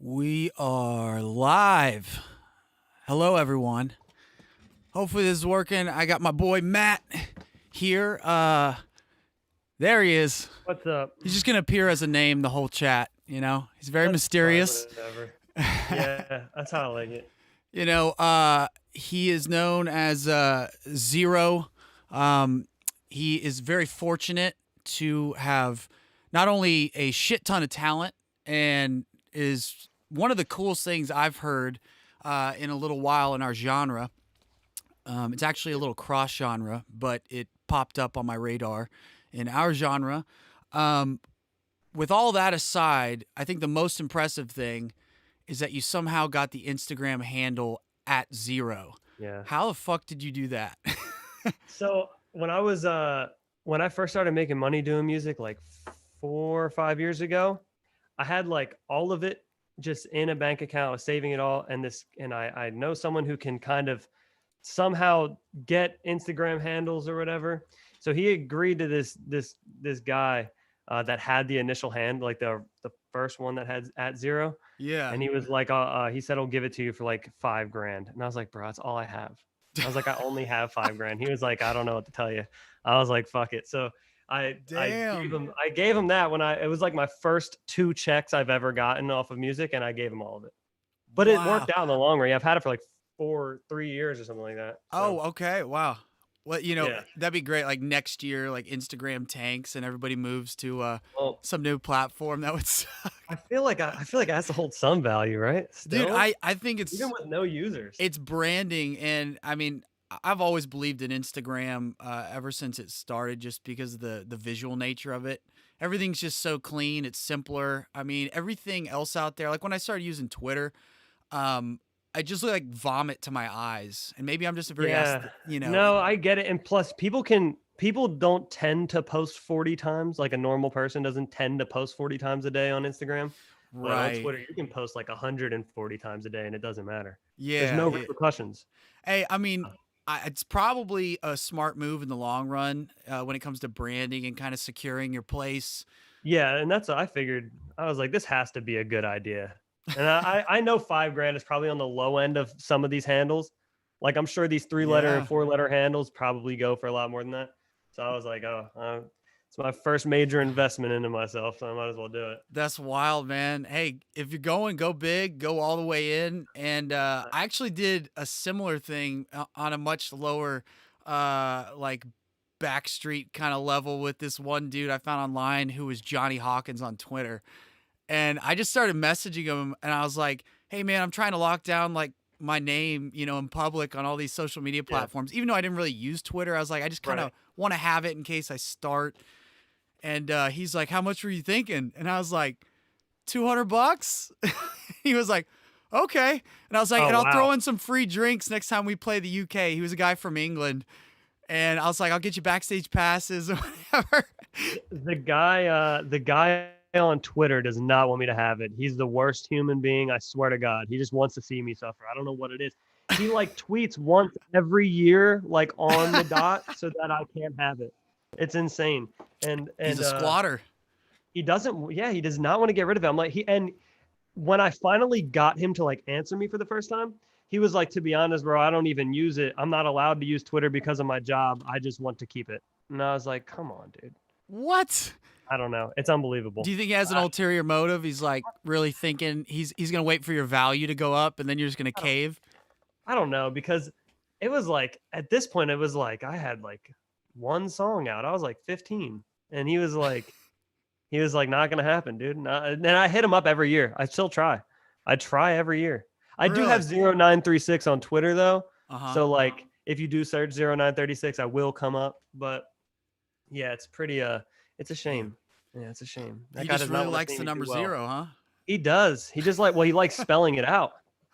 We are live. Hello, everyone. Hopefully this is working. I got my boy Matt here. There he is. What's up? He's just gonna appear as a name the whole chat. You know, he's very That's mysterious. fine, whatever. Yeah, that's how I like it. He is known as Zero. He is very fortunate to have not only a shit ton of talent and is one of the coolest things I've heard in a little while in our genre. It's actually a little cross genre, but it popped up on my radar in our genre. With all that aside, I think the most impressive thing is that you somehow got the Instagram handle at Zero. Yeah. How the fuck did you do that? So when I first started making money doing music, like 4 or 5 years ago, I had like all of it just in a bank account. I was saving it all, and I know someone who can kind of somehow get Instagram handles or whatever. So he agreed to this guy that had the initial hand, like the first one that had at Zero. Yeah. And he was like, he said, I'll give it to you for like $5,000. And I was like, bro, that's all I have. I was like, I only have $5,000. He was like, I don't know what to tell you. I was like, fuck it. So I gave him that it was like my first 2 checks I've ever gotten off of music, and I gave him all of it. But it worked out in the long run. I've had it for like 3 years or something like that. So. Oh, okay. Wow. Well, Yeah. that'd be great. Like next year, like Instagram tanks and everybody moves to some new platform. That would suck. I feel like it has to hold some value, right? Still? Dude, I think it's even with no users. It's branding, and I mean, I've always believed in Instagram ever since it started, just because of the visual nature of it. Everything's just so clean. It's simpler. I mean, everything else out there. Like when I started using Twitter, I just like vomit to my eyes, and maybe I'm just a very, No, I get it. And plus, people don't tend to post 40 times. Like a normal person doesn't tend to post 40 times a day on Instagram. But right. on Twitter, you can post like 140 times a day, and it doesn't matter. Yeah, there's no repercussions. Hey, I mean, it's probably a smart move in the long run when it comes to branding and kind of securing your place. Yeah, and that's what I figured. I was like, this has to be a good idea. And I know $5,000 is probably on the low end of some of these handles. Like I'm sure these 3-letter and 4-letter handles probably go for a lot more than that. So I was like, it's my first major investment into myself, so I might as well do it. That's wild, man. Hey, if you're going, go big, go all the way in. And I actually did a similar thing on a much lower, like backstreet kind of level with this one dude I found online who was Johnny Hawkins on Twitter. And I just started messaging him, and I was like, hey, man, I'm trying to lock down like my name, in public on all these social media platforms. Even though I didn't really use Twitter, I was like, I just kind of want to have it in case I start. And he's like, how much were you thinking? And I was like, $200. He was like, okay. And I was like, I'll throw in some free drinks next time we play the UK. He was a guy from England. And I was like, I'll get you backstage passes or whatever. The guy on Twitter does not want me to have it. He's the worst human being. I swear to God. He just wants to see me suffer. I don't know what it is. He like tweets once every year, like on the dot, so that I can't have it. It's insane. And he's a squatter. He does not want to get rid of it. I'm like, when I finally got him to like answer me for the first time, he was like, to be honest, bro, I don't even use it. I'm not allowed to use Twitter because of my job. I just want to keep it. And I was like, come on, dude. What? I don't know. It's unbelievable. Do you think he has an ulterior motive? He's like really thinking he's going to wait for your value to go up and then you're just going to cave? I don't know, because it was like, at this point, it was like I had like one song out. I was like 15. And he was like, not going to happen, dude. And I hit him up every year. I still try. I try every year. I do have 0936 on Twitter, though. So like if you do search 0936, I will come up. But yeah, it's pretty, it's a shame. Yeah, it's a shame. He just really likes the number 0, huh? He does. He just he likes spelling it out.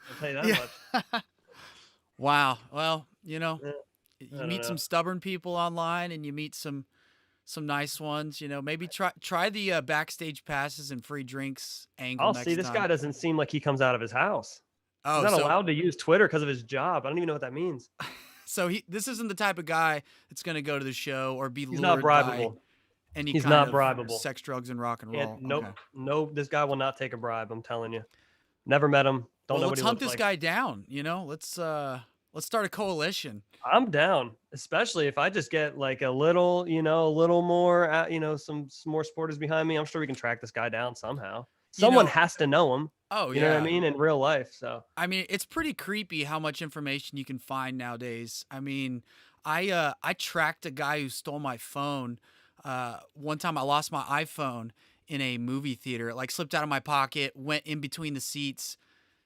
I'll tell you that much. Wow. Well, you meet some stubborn people online, and you meet some nice ones. Maybe try the backstage passes and free drinks angle. This guy doesn't seem like he comes out of his house. Oh, he's not allowed to use Twitter because of his job. I don't even know what that means. So this isn't the type of guy that's going to go to the show or be lured not bribable. By any He's kind not of bribable. sex, drugs, and rock and roll. Nope. Nope. This guy will not take a bribe. I'm telling you. Never met him. Don't Well, know what let's he hunt looks this like. guy down. Let's start a coalition. I'm down, especially if I just get like a little, a little more, some more supporters behind me. I'm sure we can track this guy down somehow. You Someone know, has to know him. oh You know what I yeah. mean? In real life. So I mean, it's pretty creepy how much information you can find nowadays. I mean, I tracked a guy who stole my phone. One time I lost my iPhone in a movie theater. It like slipped out of my pocket, went in between the seats.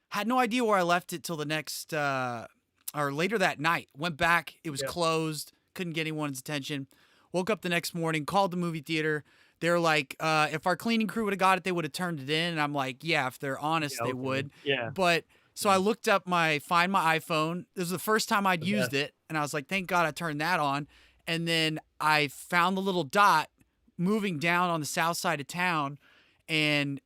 Had no idea where I left it till the next or later that night. Went back, it was yeah, closed, couldn't get anyone's attention. Woke up the next morning, called the movie theater. They're like, if our cleaning crew would have got it, they would have turned it in. And I'm like, yeah, if they're honest, yeah, they okay, would. yeah, But so I yeah, looked up find my iPhone. This was the first time I'd the used best. it. And I was like, thank God I turned that on. And then I found the little dot moving down on the south side of town. And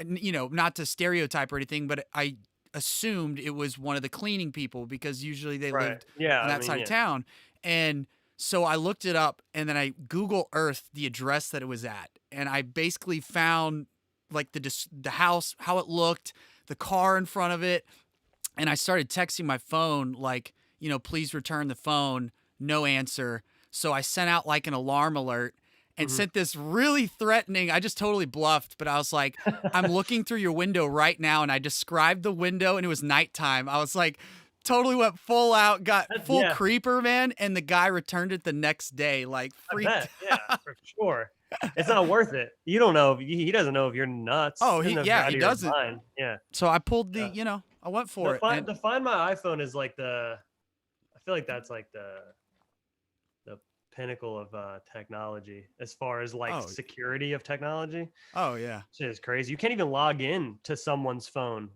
not to stereotype or anything, but I assumed it was one of the cleaning people because usually they Right. lived Yeah. on I that mean, side of yeah. town. And so I looked it up and then I Google Earth the address that it was at. And I basically found like the house, how it looked, the car in front of it. And I started texting my phone, like, please return the phone, no answer. So I sent out like an alarm alert and Mhm. sent this really threatening. I just totally bluffed, but I was like, I'm looking through your window right now. And I described the window and it was nighttime. I was like, totally went full out, got full Yeah, creeper, man. And the guy returned it the next day, like I freaked. bet. Yeah, for sure. It's not worth it. You don't know. He doesn't know if you're nuts. Oh, He doesn't know if you're yeah, out he of your doesn't. mind. Yeah. So I pulled Yeah. I went The for it. find And the Find My iPhone is like I feel like that's like the pinnacle of technology as far as like oh, security of technology. oh yeah. Shit is crazy. You can't even log in to someone's phone.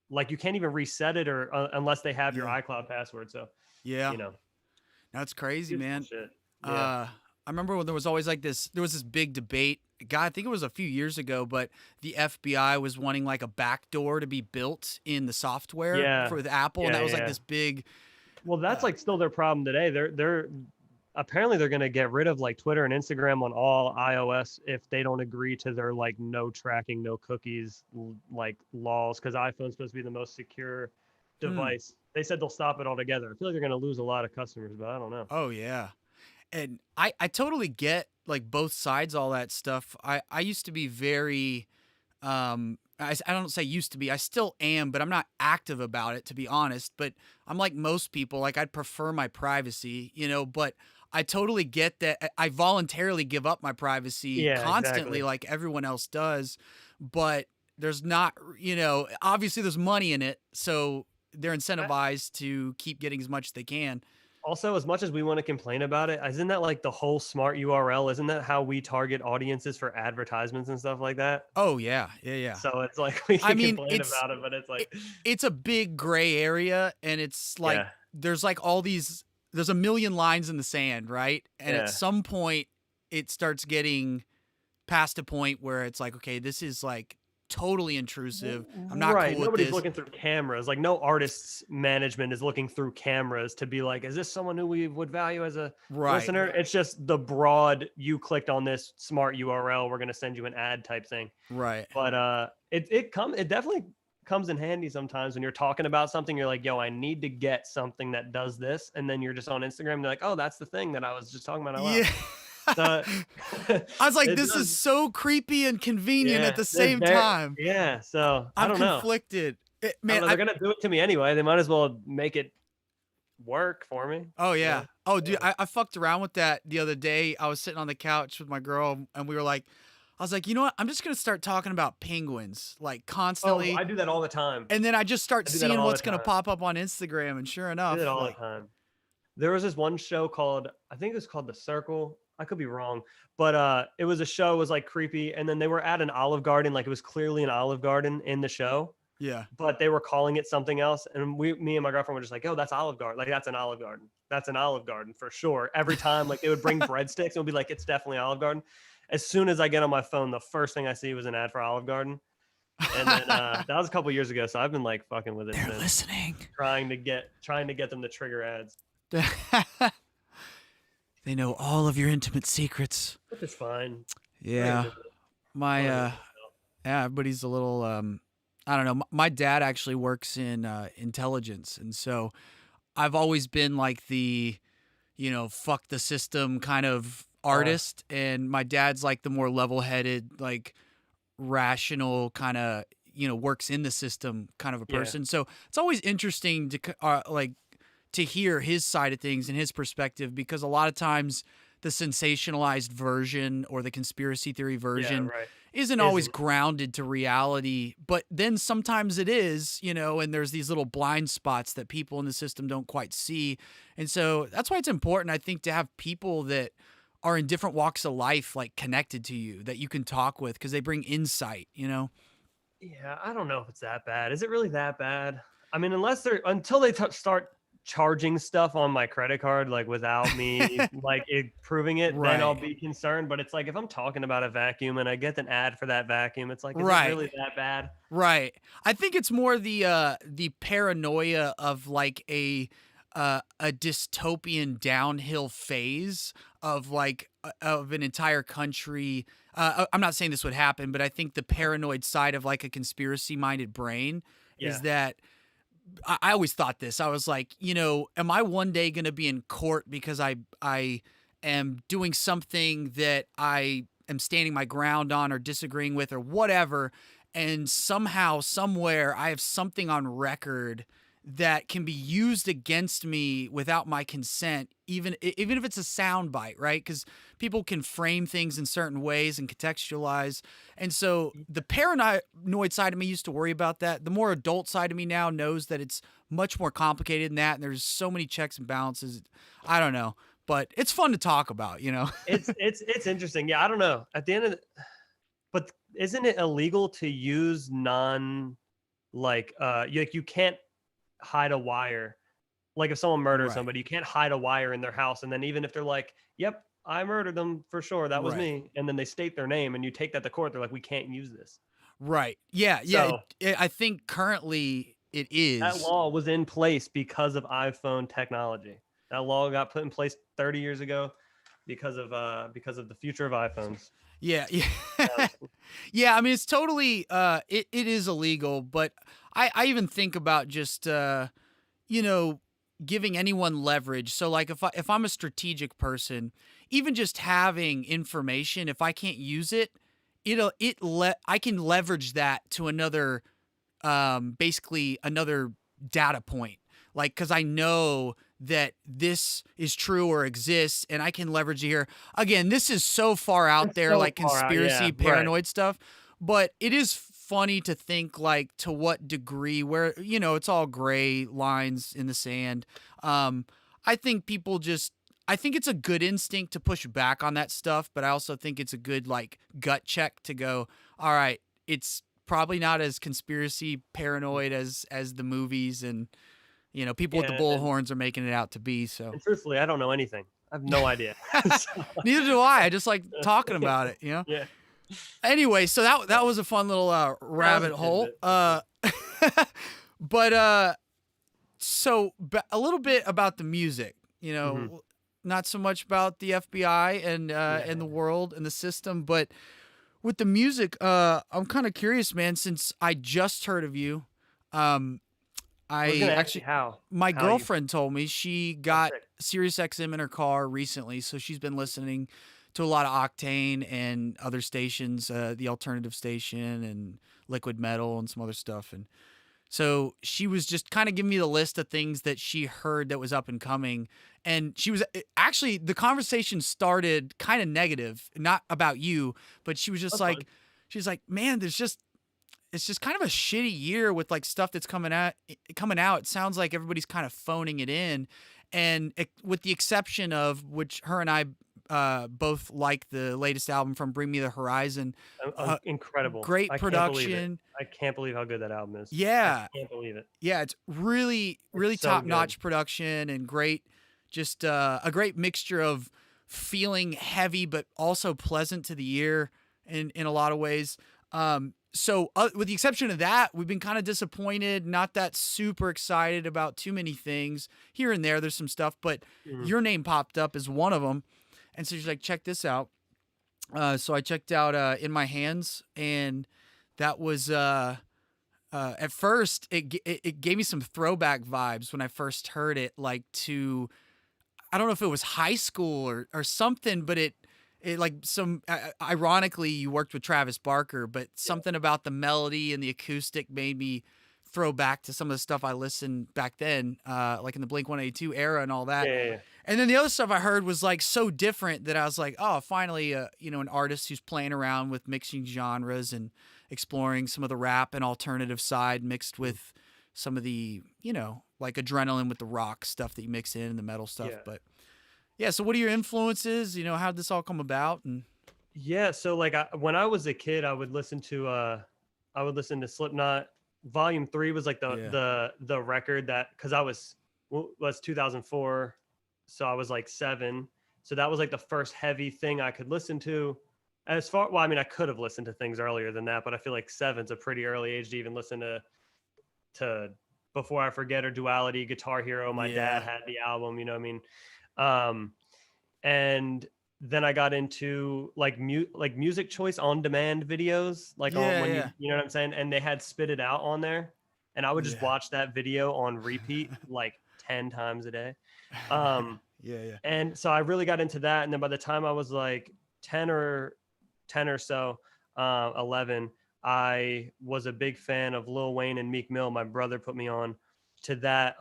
Like you can't even reset it or unless they have your Yeah. iCloud password. So, Yeah. you know, That's crazy, beautiful man. shit. Yeah. I remember when there was always like there was this big debate. God, I think it was a few years ago, but the FBI was wanting like a backdoor to be built in the software Yeah. for with Apple, and Yeah. that was like Yeah. this big. Well, that's Uh, like still their problem today. They're apparently they're going to get rid of like Twitter and Instagram on all iOS if they don't agree to their like no tracking, no cookies like laws because iPhone's supposed to be the most secure hmm. device. They said they'll stop it altogether. I feel like they're going to lose a lot of customers, but I don't know. Oh yeah, and I totally get like both sides, all that stuff. I used to be very I don't say used to be, I still am, but I'm not active about it, to be honest. But I'm like most people, like I'd prefer my privacy, but I totally get that. I voluntarily give up my privacy Yeah, constantly exactly. like everyone else does, but there's not, obviously there's money in it, so they're incentivized to keep getting as much as they can. Also, as much as we want to complain about it, isn't that like the whole smart URL? Isn't that how we target audiences for advertisements and stuff like that? Oh yeah, yeah, yeah. So it's like we I can mean, complain about it, but it's it, like, it's a big gray area, and it's like yeah, there's like all these there's a million lines in the sand, right? And at yeah. some point, it starts getting past a point where it's like, okay, this is like totally intrusive. I'm not Right. cool with Nobody's this. looking through cameras. Like no artist's management is looking through cameras to be like, is this someone who we would value as a Right, listener? It's just the broad, you clicked on this smart URL, we're gonna send you an ad type thing. right. But it definitely comes in handy sometimes when you're talking about something, you're like, yo, I need to get something that does this. And then you're just on Instagram, and they're like, oh, that's the thing that I was just talking about out loud. Yeah. So I was like, it this is does. so creepy and convenient at Yeah. the They're same very, time. yeah. So I I'm don't know. conflicted. I don't Man, know. They're gonna do it to me anyway. They might as well make it work for me. oh So yeah. Oh dude, yeah. I fucked around with that the other day. I was sitting on the couch with my girl and we were like, I was like, you know what? I'm just gonna start talking about penguins like Oh, constantly. I do that all the time. And then I just start I do that seeing all the what's gonna time. pop up on Instagram. And sure I do that enough, all the like, time. There was this one show called, I think it was called The Circle. I could be wrong, but it was a show, it was like creepy, and then they were at an Olive Garden, like it was clearly an Olive Garden in the show, yeah. but they were calling it something else. And me and my girlfriend were just like, "Oh, that's Olive Garden. Like that's an Olive Garden. That's an Olive Garden for sure." Every time, like they would bring breadsticks and would be like, "It's definitely Olive Garden." As soon as I get on my phone, the first thing I see was an ad for Olive Garden. And then that was a couple years ago, so I've been like fucking with it They're since, listening. trying to get them to trigger ads, They know all of your intimate secrets. which is fine. We're gonna Yeah. live it. My We're gonna live it. yeah, everybody's a little I don't know. My dad actually works in intelligence, and so I've always been like the, fuck the system kind of Uh, artist, and my dad's like the more level-headed, like rational kind of, works in the system kind of a yeah. person. So it's always interesting to like to hear his side of things and his perspective, because a lot of times the sensationalized version or the conspiracy theory Yeah, version right. isn't always Isn't. grounded to reality, but then sometimes it is, and there's these little blind spots that people in the system don't quite see. And so that's why it's important, I think, to have people that are in different walks of life like connected to you that you can talk with, because they bring insight. Yeah, I don't know if it's that bad. Is it really that bad? I mean, unless they're until they start charging stuff on my credit card, like without me like proving it, then I'll Right. be concerned. But it's like if I'm talking about a vacuum and I get an ad for that vacuum, it's like, is it Right. really that bad? Right. I think it's more the paranoia of like a dystopian downhill phase of like of an entire country. I'm not saying this would happen, but I think the paranoid side of like a conspiracy minded brain Yeah. is that I always thought this. I was like, am I one day going to be in court because I am doing something that I am standing my ground on or disagreeing with or whatever, and somehow somewhere I have something on record that can be used against me without my consent, even if it's a sound bite, right? Because people can frame things in certain ways and contextualize. And so the paranoid side of me used to worry about that. The more adult side of me now knows that it's much more complicated than that, and there's so many checks and balances. I don't know, but it's fun to talk about. It's interesting. Yeah, I don't know. At the end of the, but isn't it illegal to use non you can't hide a wire. Like if someone murders Right, somebody, you can't hide a wire in their house. And then even if they're like, "Yep, I murdered them for sure. That was right, me," and then they state their name, and you take that to court, they're like, "We can't use this." right. Yeah, yeah. So I think currently it that is. law was in place because of iPhone technology. That law got put in place 30 years ago because of the future of iPhones. Yeah, yeah. Um, Yeah, I mean it's totally it is illegal, but I even think about just you know, giving anyone leverage. So like if I'm a strategic person, even just having information, if I can't use it, I can leverage that to another basically another data point. Like, cause I know that this is true or exists and I can leverage it here. Again, this is so far out it's there, so like far out. Yeah, conspiracy, right. paranoid stuff, but it is funny to think like to what degree where, it's all gray lines in the sand. Um, I think I think it's a good instinct to push back on that stuff, but I also think it's a good like gut check to go, all right, it's probably not as conspiracy paranoid as the movies and people with the Yeah, bullhorns are making it out to be. So and truthfully, I don't know anything. I have no idea. So, neither do I. I just like talking about it. yeah, Anyway, so that was a fun little that was a rabbit hole. tidbit for sure. But so a little bit about the music. Mhm. Not so much about the FBI and Yeah. the world and the system, but with the music, I'm kind of curious, man. Since I just heard of you, um, I was I gonna ask you actually my how you girlfriend told me she oh, got sick. Sirius XM in her car recently, so she's been listening to a lot of Octane and other stations, the alternative station and Liquid Metal and some other stuff. And so she was just kind of giving me the list of things that she heard that was up and coming. And she was actually, the conversation started kind of negative, not about you, but she was just That's fine. like, she's like, man, it's just kind of a shitty year with like stuff that's coming out. It sounds like everybody's kind of phoning it in, and with the exception of which her and I both like the latest album from Bring Me the Horizon. Incredible. Great I can't believe it. production. I can't believe how good that album is. I Yeah, can't believe it. yeah, it's really It's really so top good. notch production and great, just a great mixture of feeling heavy but also pleasant to the ear in a lot of ways. So with the exception of that, we've been kind of disappointed, not that super excited about too many things. Here and there, there's some stuff, but Mhm. your name popped up as one of them, and so she's like, check this out. So I checked out In My Hands, and that was At first it gave me some throwback vibes when I first heard it, like to, I don't know if it was high school or something, but it like some ironically you worked with Travis Barker, but Yeah. something about the melody and the acoustic made me throw back to some of the stuff I listened back then, like in the Blink 182 era and all that. Yeah, yeah, yeah. And then the other stuff I heard was like so different that I was like, oh, finally, an artist who's playing around with mixing genres and exploring some of the rap and alternative side mixed Mm. with some of the, like adrenaline with the rock stuff that you mix in and the metal stuff. Yeah. But yeah, so what are your influences? How did this all come about? And Yeah, so like when I was a kid, I would listen to Slipknot. Volume 3 was like yeah, the record that, cuz I was 2004, so I was like 7. So that was like the first heavy thing I could listen to. As far, well, I mean, I could have listened to things earlier than that, but I feel like 7's a pretty early age to even listen to Before I Forget or Duality, Guitar Hero. My dad yeah, had the album, you know what I mean? Um and then I got into like music choice on demand videos, like on yeah, when yeah, you know what I'm saying, and they had Spit It Out on there, and I would just yeah, watch that video on repeat like 10 times a day. Um, yeah, yeah, and so I really got into that, and then by the time I was like 10 or 10 or so, 11, I was a big fan of Lil Wayne and Meek Mill. My brother put me on to that.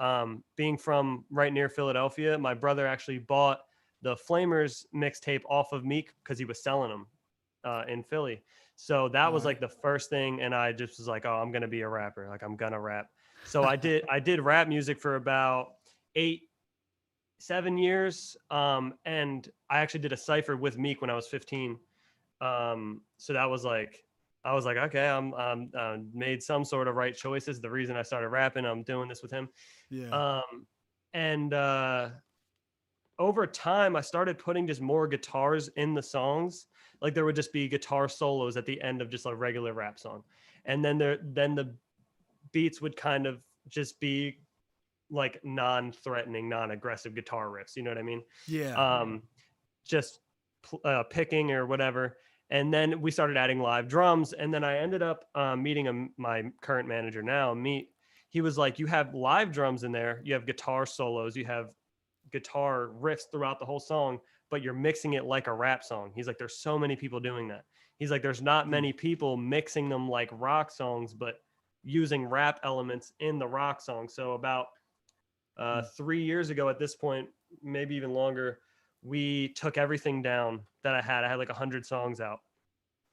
Being from right near Philadelphia, my brother actually bought the Flamers mixtape off of Meek because he was selling them in Philly. So that all was right, like the first thing, and I just was like, "Oh, I'm gonna be a rapper. Like I'm gonna rap." So I did rap music for about 8, 7 years, and I actually did a cipher with Meek when I was 15. So that was like, I was like, okay, I'm made some sort of right choices. The reason I started rapping, I'm doing this with him. yeah, Um, and over time, I started putting just more guitars in the songs. Like there would just be guitar solos at the end of just a regular rap song, and then the beats would kind of just be like non-threatening, non-aggressive guitar riffs. You know what I mean? yeah. Um, just picking or whatever. And then we started adding live drums. And then I ended up meeting my current manager now. He was like, "You have live drums in there. You have guitar solos. You have guitar riffs throughout the whole song, but you're mixing it like a rap song." He's like, "There's so many people doing that." He's like, "There's not Hmm. many people mixing them like rock songs, but using rap elements in the rock song." So about Hmm. 3 years ago at this point, maybe even longer, we took everything down that I had. I had like 100 songs out.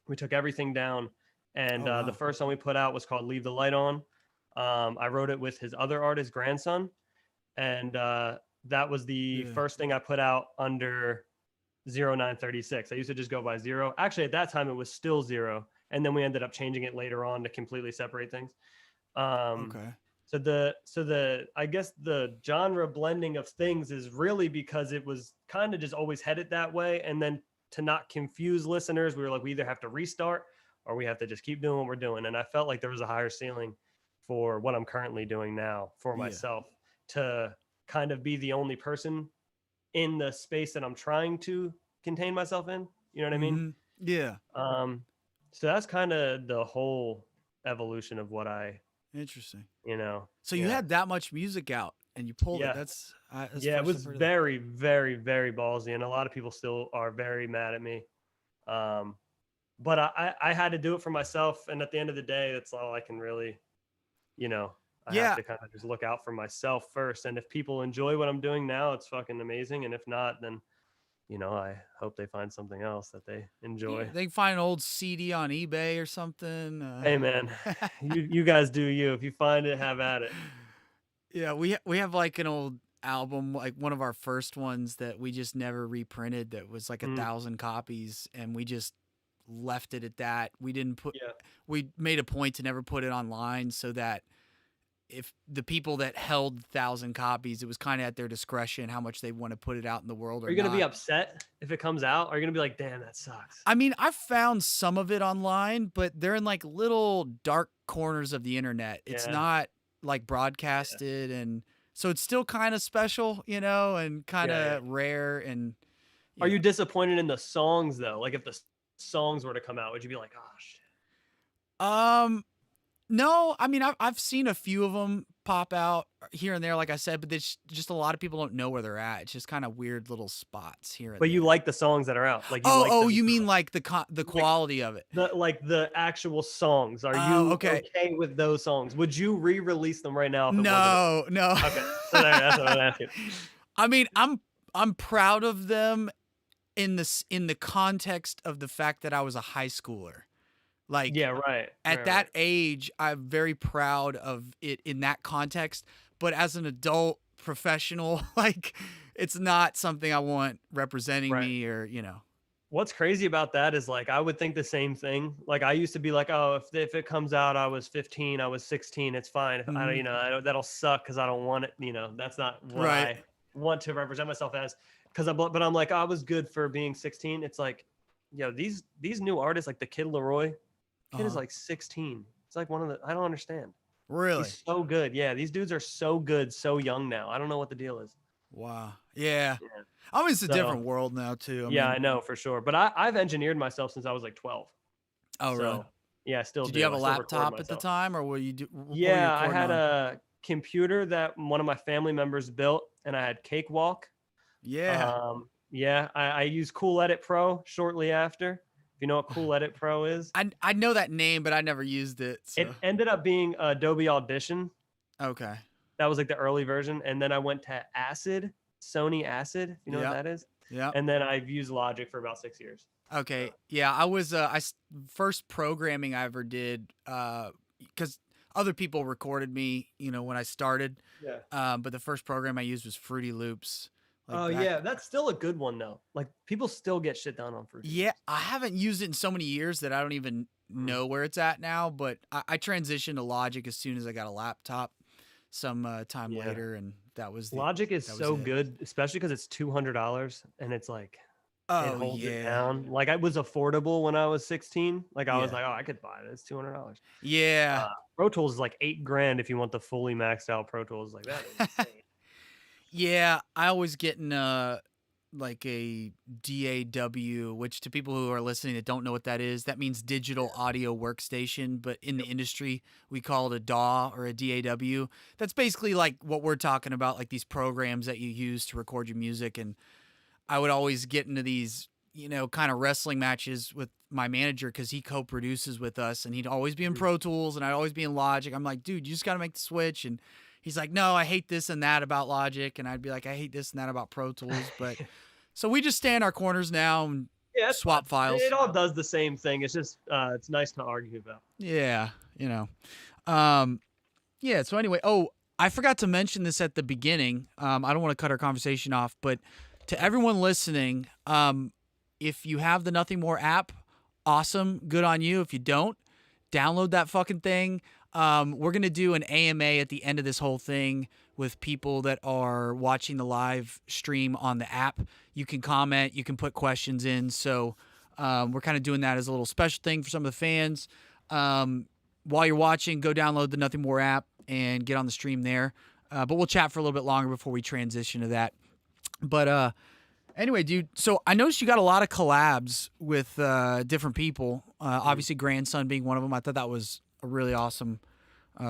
We took everything down, and Oh the wow. first song we put out was called "Leave the Light On." I wrote it with his other artist, grandson, and that was the Yeah. first thing I put out under 0936. I used to just go by Zero. Actually, at that time, it was still Zero, and then we ended up changing it later on to completely separate things. Um, Okay. so the I guess the genre blending of things is really because it was kind of just always headed that way, and then to not confuse listeners, we were like, we either have to restart or we have to just keep doing what we're doing. And I felt like there was a higher ceiling for what I'm currently doing now for Yeah. myself, to kind of be the only person in the space that I'm trying to contain myself in. You know what I mean? Mm-hmm. Yeah. Um, so that's kind of the whole evolution of what I, Interesting. So you yeah. had that much music out and you pulled it. Yeah. That's the Yeah, it first I've was heard of that. very, very, very ballsy, and a lot of people still are very mad at me. Um, but I had to do it for myself, and at the end of the day, that's all I can really, you know, I have Yeah. to kind of just look out for myself first. And if people enjoy what I'm doing now, it's fucking amazing. And if not, then I hope they find something else that they Yeah. enjoy. They can find an old CD on eBay or something. Hey man, you guys do you. If you find it, have at it. Yeah, we have like an old album, like one of our first ones that we just never reprinted that was like a Mm, 1,000 copies, and we just left it at that. We didn't put yeah. we made a point to never put it online so that if the people that held 1,000 copies, it was kind of at their discretion how much they want to put it out in the world Are or you gonna be not. upset if it comes out? Are you gonna be like, damn, that sucks? I mean, I found some of it online, but they're in like little dark corners of the internet. It's Yeah. not like Yeah. broadcasted, and so it's still kind of special, and kind Yeah. Yeah. of rare and Are you you know. disappointed in the songs though? Like if the songs were to come out, would you be like, oh shit? Um No, I mean I've seen a few of them pop out here and there, like I said, but there's just a lot of people don't know where they're at. It's just kind of weird little spots here and But you there. like the songs that are out. Like you Oh, like oh, them, you mean like the like quality of it? the actual songs. Are Oh, you okay. okay with those songs? Would you re-release them right now if it wasn't? No, no. Okay, so that's what I'm asking. I mean, I'm proud of them in the context of the fact that I was a high schooler. Like Yeah, right, at right, right, that age, I'm very proud of it in that context. But as an adult professional, like it's not something I want representing right. me or. What's crazy about that is like I would think the same thing. Like I used to be like, oh, if it comes out, I was 15, I was 16, it's fine. If I, Mhm. I don't, that'll suck because I don't want it. That's not what Right. I want to represent myself as. Because but I'm like, I was good for being 16. It's like, these new artists like the Kid Leroy, kid is Uh-huh. like 16. It's like one of the I don't understand. Really? He's so good. Yeah, these dudes are so good, so young now. I don't know what the deal is. Wow. Yeah. Yeah. I mean, it's a So different world now too. I yeah, mean, I know for sure. But I've engineered myself since I was like 12. oh really? So yeah, I still Did you have do. a I still record laptop at the myself. time, or what were you Yeah, I recording had on? a computer that one of my family members built, and I had Cakewalk. Yeah. Yeah, I used Cool Edit Pro shortly after. If you know what Cool Edit Pro is, I know that name, but I never used it. So it ended up being Adobe Audition. okay. That was like the early version, and then I went to Acid, Sony Acid. If you know what Yep. that is, Yep. and then I've used Logic for about 6 years. So Okay. Yeah, I was first programming I ever did cuz other people recorded me, when I started. yeah. But the first program I used was Fruity Loops like Oh back. yeah, that's still a good one though. Like people still get shit done on Fruity Yeah, Loops. I haven't used it in so many years that I don't even Mhm. know where it's at now, but I transitioned to Logic as soon as I got a laptop some time Yeah. later, and Logic is that was so it. good, especially because it's $200 and it's like it Oh holds it yeah. down. Like I was affordable when I was 16. Like I was Yeah. like, oh, I could buy this $200. Yeah. Uh, Pro Tools is like 8 grand if you want the fully maxed out Pro Tools. Like that is insane. Yeah, I always get in like a DAW, which to people who are listening that don't know what that is, that means digital audio workstation, but in the Yep. industry we call it a DAW or a DAW. That's basically like what we're talking about, like these programs that you use to record your music. And I would always get into these, kind of wrestling matches with my manager because he co-produces with us, and he'd always be in Mhm. Pro Tools and I'd always be in Logic. I'm like, dude, you just got to make the switch. And he's like, no, I hate this and that about Logic, and I'd be like, I hate this and that about Pro Tools. But so we just stand our corners now and Yeah, it's fun. swap files. It all does the same thing. It's just it's nice to argue about. Yeah, Um, yeah. So anyway, oh, I forgot to mention this at the beginning. I don't want to cut our conversation off, but to everyone listening, if you have the Nothing More app, awesome, good on you. If you don't, download that fucking thing. We're gonna do an AMA at the end of this whole thing with people that are watching the live stream on the app. You can comment, you can put questions in. So we're kind of doing that as a little special thing for some of the fans. While you're watching, go download the Nothing More app and get on the stream there. But we'll chat for a little bit longer before we transition to that. But anyway, dude, so I noticed you got a lot of collabs with different people. Mhm. Obviously, Grandson being one of them. I thought that was a really awesome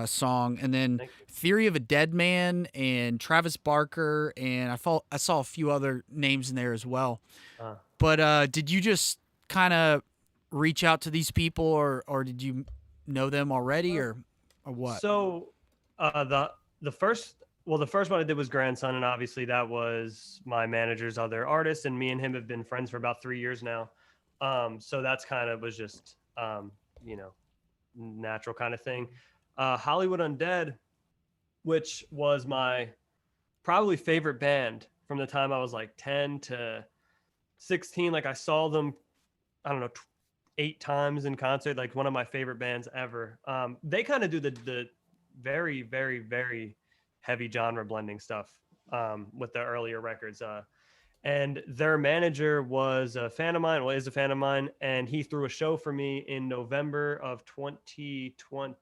song. And then Thank you. Theory of a Dead Man and Travis Barker, and I saw a few other names in there as well. Uh, But did you just kind of reach out to these people, or did you know them already, or what? So the first the first one I did was Grandson, and obviously that was my manager's other artist, and me and him have been friends for about 3 years now. So that's kind of was just you know natural kind of thing. Hollywood Undead, which was my probably favorite band from the time I was like 10 to 16. Like I saw them, I don't know, 8 times in concert, like one of my favorite bands ever. They kind of do the very, very, very heavy genre blending stuff with the earlier records. And their manager was a fan of mine, well, is a fan of mine, and he threw a show for me in November of 2020.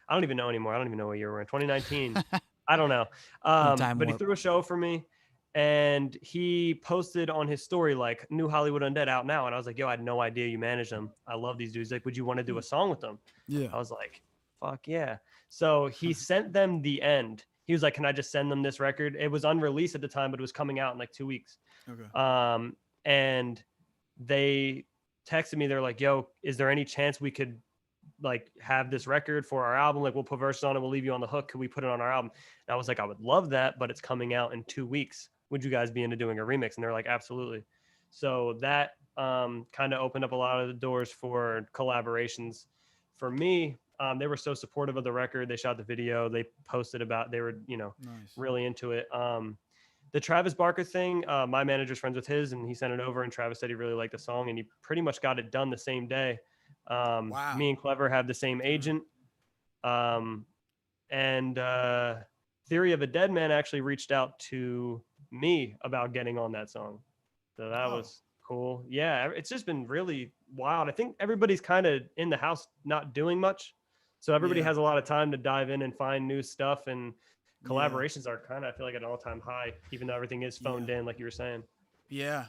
I don't even know anymore. I don't even know what year we're in. 2019. I don't know. Oh, time But he warp. threw a show for me, and he posted on his story like New Hollywood Undead out now, and I was like, yo, I had no idea you managed them. I love these dudes. Like, would you want to do a song with them? Yeah. I was like, fuck yeah. So he sent them the end. He was like, can I just send them this record? It was unreleased at the time, but it was coming out in like 2 weeks. Okay. And they texted me. They're like, yo, is there any chance we could like have this record for our album? Like, we'll put verses on it, we'll leave you on the hook, could we put it on our album? And I was like, I would love that, but it's coming out in 2 weeks. Would you guys be into doing a remix? And they're like, absolutely. So that kind of opened up a lot of the doors for collaborations for me. They were so supportive of the record. They shot the video, they posted about, they were, you know, Nice. really into it. The Travis Barker thing, my manager's friends with his, and he sent it over, and Travis said he really liked the song, and he pretty much got it done the same day. Wow. Me and Clever have the same agent. And Theory of a Dead Man actually reached out to me about getting on that song. So that was cool. Yeah, it's just been really wild. I think everybody's kind of in the house not doing much. So everybody has a lot of time to dive in and find new stuff, and collaborations are kind of, I feel like, at an all-time high, even though everything is phoned in, like you were saying. Yeah.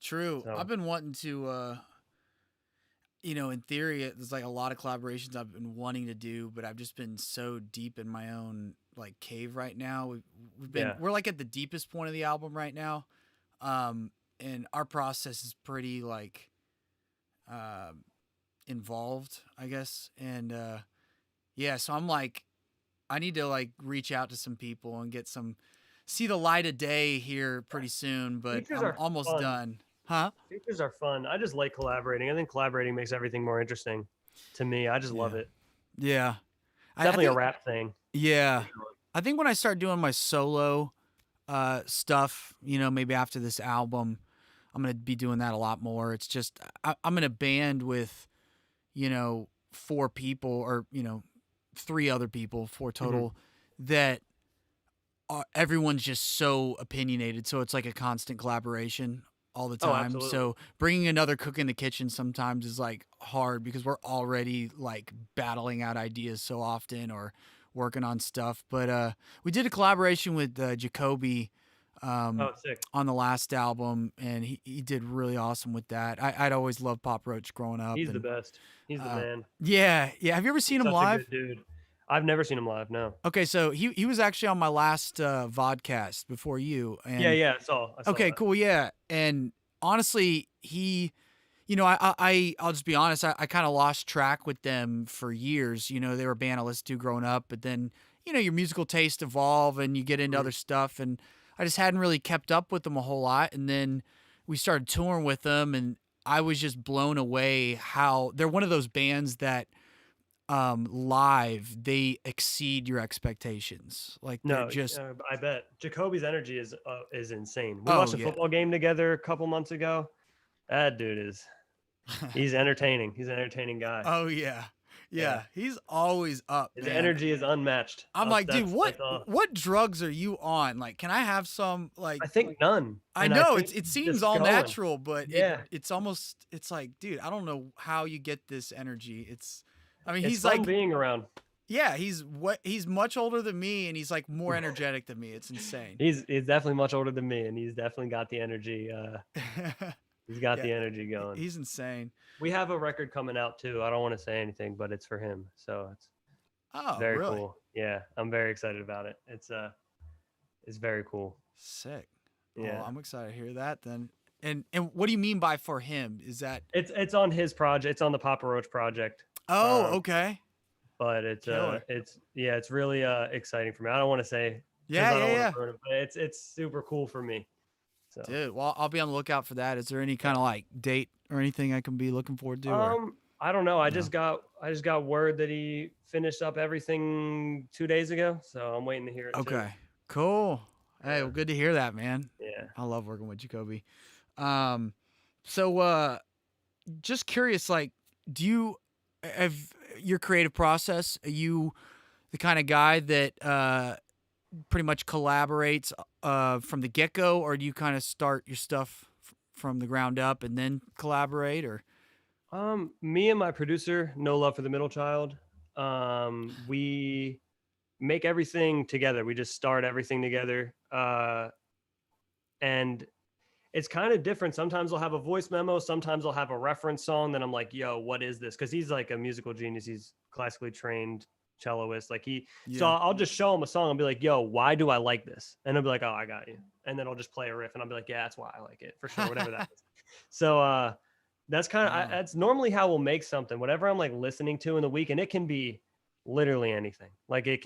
True. So. I've been wanting to you know, in theory, there's like a lot of collaborations I've been wanting to do, but I've just been so deep in my own like cave right now. We've been we're like at the deepest point of the album right now, and our process is pretty like involved, I guess. And yeah, so I'm like, I need to like reach out to some people and get some see the light of day here pretty soon. But Features I'm are almost fun. done. Huh? Features are fun. I just like collaborating. I think collaborating makes everything more interesting to me. I just love it. Yeah. Definitely a rap thing. Yeah. I think when I start doing my solo stuff, you know, maybe after this album, I'm going to be doing that a lot more. It's just, I'm in a band with, you know, 4 people or, you know, 3 other people, 4 total, that everyone's just so opinionated. So it's like a constant collaboration all the time. So bringing another cook in the kitchen sometimes is like hard because we're already like battling out ideas so often or working on stuff. But we did a collaboration with Jacoby sick. on the last album, and he did really awesome with that. I'd always loved Pop Roach growing up. He's the best. He's the man. Yeah. Have you ever seen him live? Such a good dude. I've never seen him live, no. Okay, so he was actually on my last vodcast before you. And yeah, I saw okay, that. cool, yeah. And honestly, he, you know, I'll just be honest, I kind of lost track with them for years. You know, they were a band I listened to growing up, but then, you know, your musical taste evolve and you get into other stuff, and I just hadn't really kept up with them a whole lot. And then we started touring with them, and I was just blown away how they're one of those bands that live they exceed your expectations. Like they're just I bet Jacoby's energy is insane. We watched a football game together a couple months ago. That dude is he's entertaining. He's an entertaining guy. Oh yeah, he's always up. His energy is unmatched. I'm like, dude, what drugs are you on? Like, can I have some? Like, I think none. I know it seems all natural, but it's almost, it's like, dude, I don't know how you get this energy. I mean, he's like being around. Yeah, he's much older than me, and he's like more energetic than me. It's insane. He's definitely much older than me, and he's definitely got the energy. He's got the energy going. He's insane. We have a record coming out too. I don't want to say anything, but it's for him, so it's very really? cool. Yeah, I'm very excited about it. It's very cool. Sick. Yeah, well, I'm excited to hear that then. And what do you mean by for him? Is that it's on his project? It's on the Papa Roach project. Oh, okay. But it's really exciting for me. I don't want to say yeah. But it's super cool for me. So. Dude, well, I'll be on the lookout for that. Is there any kind of like date or anything I can be looking forward to? I don't know. I just got word that he finished up everything 2 days ago, so I'm waiting to hear it. Okay, cool. Hey, well, good to hear that, man. Yeah, I love working with Jacoby. So just curious, like, do you have your creative process? Are you the kind of guy that pretty much collaborates from the get-go, or do you kind of start your stuff from the ground up and then collaborate? Or me and my producer, No Love for the Middle Child, we make everything together. We just start everything together. and it's kind of different. Sometimes I'll have a voice memo. Sometimes I'll have a reference song. Then I'm like, yo, what is this? Because he's like a musical genius. He's classically trained celloist. So Yeah. I'll just show him a song and be like, yo, why do I like this? And he'll be like, oh, I got you. And then I'll just play a riff and I'll be like, yeah, that's why I like it for sure. Whatever that is. So that's kind of, Wow. that's normally how we'll make something, whatever I'm like listening to in the week. And it can be literally anything. Like it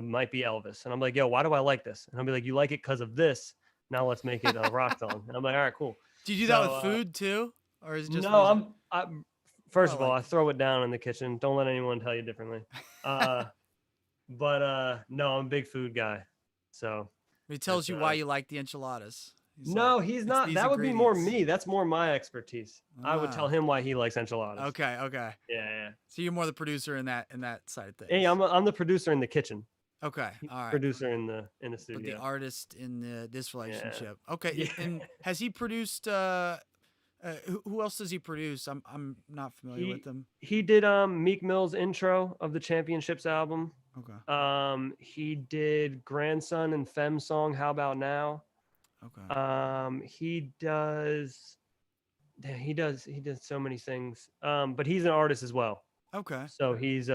might be Elvis. And I'm like, yo, why do I like this? And I'll be like, you like it because of this. Now let's make it a rock song. And I'm like, all right, cool. Do you do that with So food too, or is it just no, music? I'm first Oh, of all, like I throw it down in the kitchen. Don't let anyone tell you differently. Uh, but no, I'm a big food guy. So he tells that's you why you like the enchiladas. He's like, no, he's it's not. these That would be more ingredients. me. That's more my expertise. I would tell Ah. him why he likes enchiladas. Okay. Okay. Yeah, yeah. So you're more the producer in that side of Hey, things. I'm the producer in the kitchen. Okay. All right. Producer in the But the studio. artist in this Yeah. relationship. Okay. Yeah. And has he produced? Who else does he produce? I'm not familiar with them. He did Meek Mill's intro of the Championships album. Okay. He did Grandson and Femme song How About Now. Okay. He does so many things. But he's an artist as well. Okay. So he's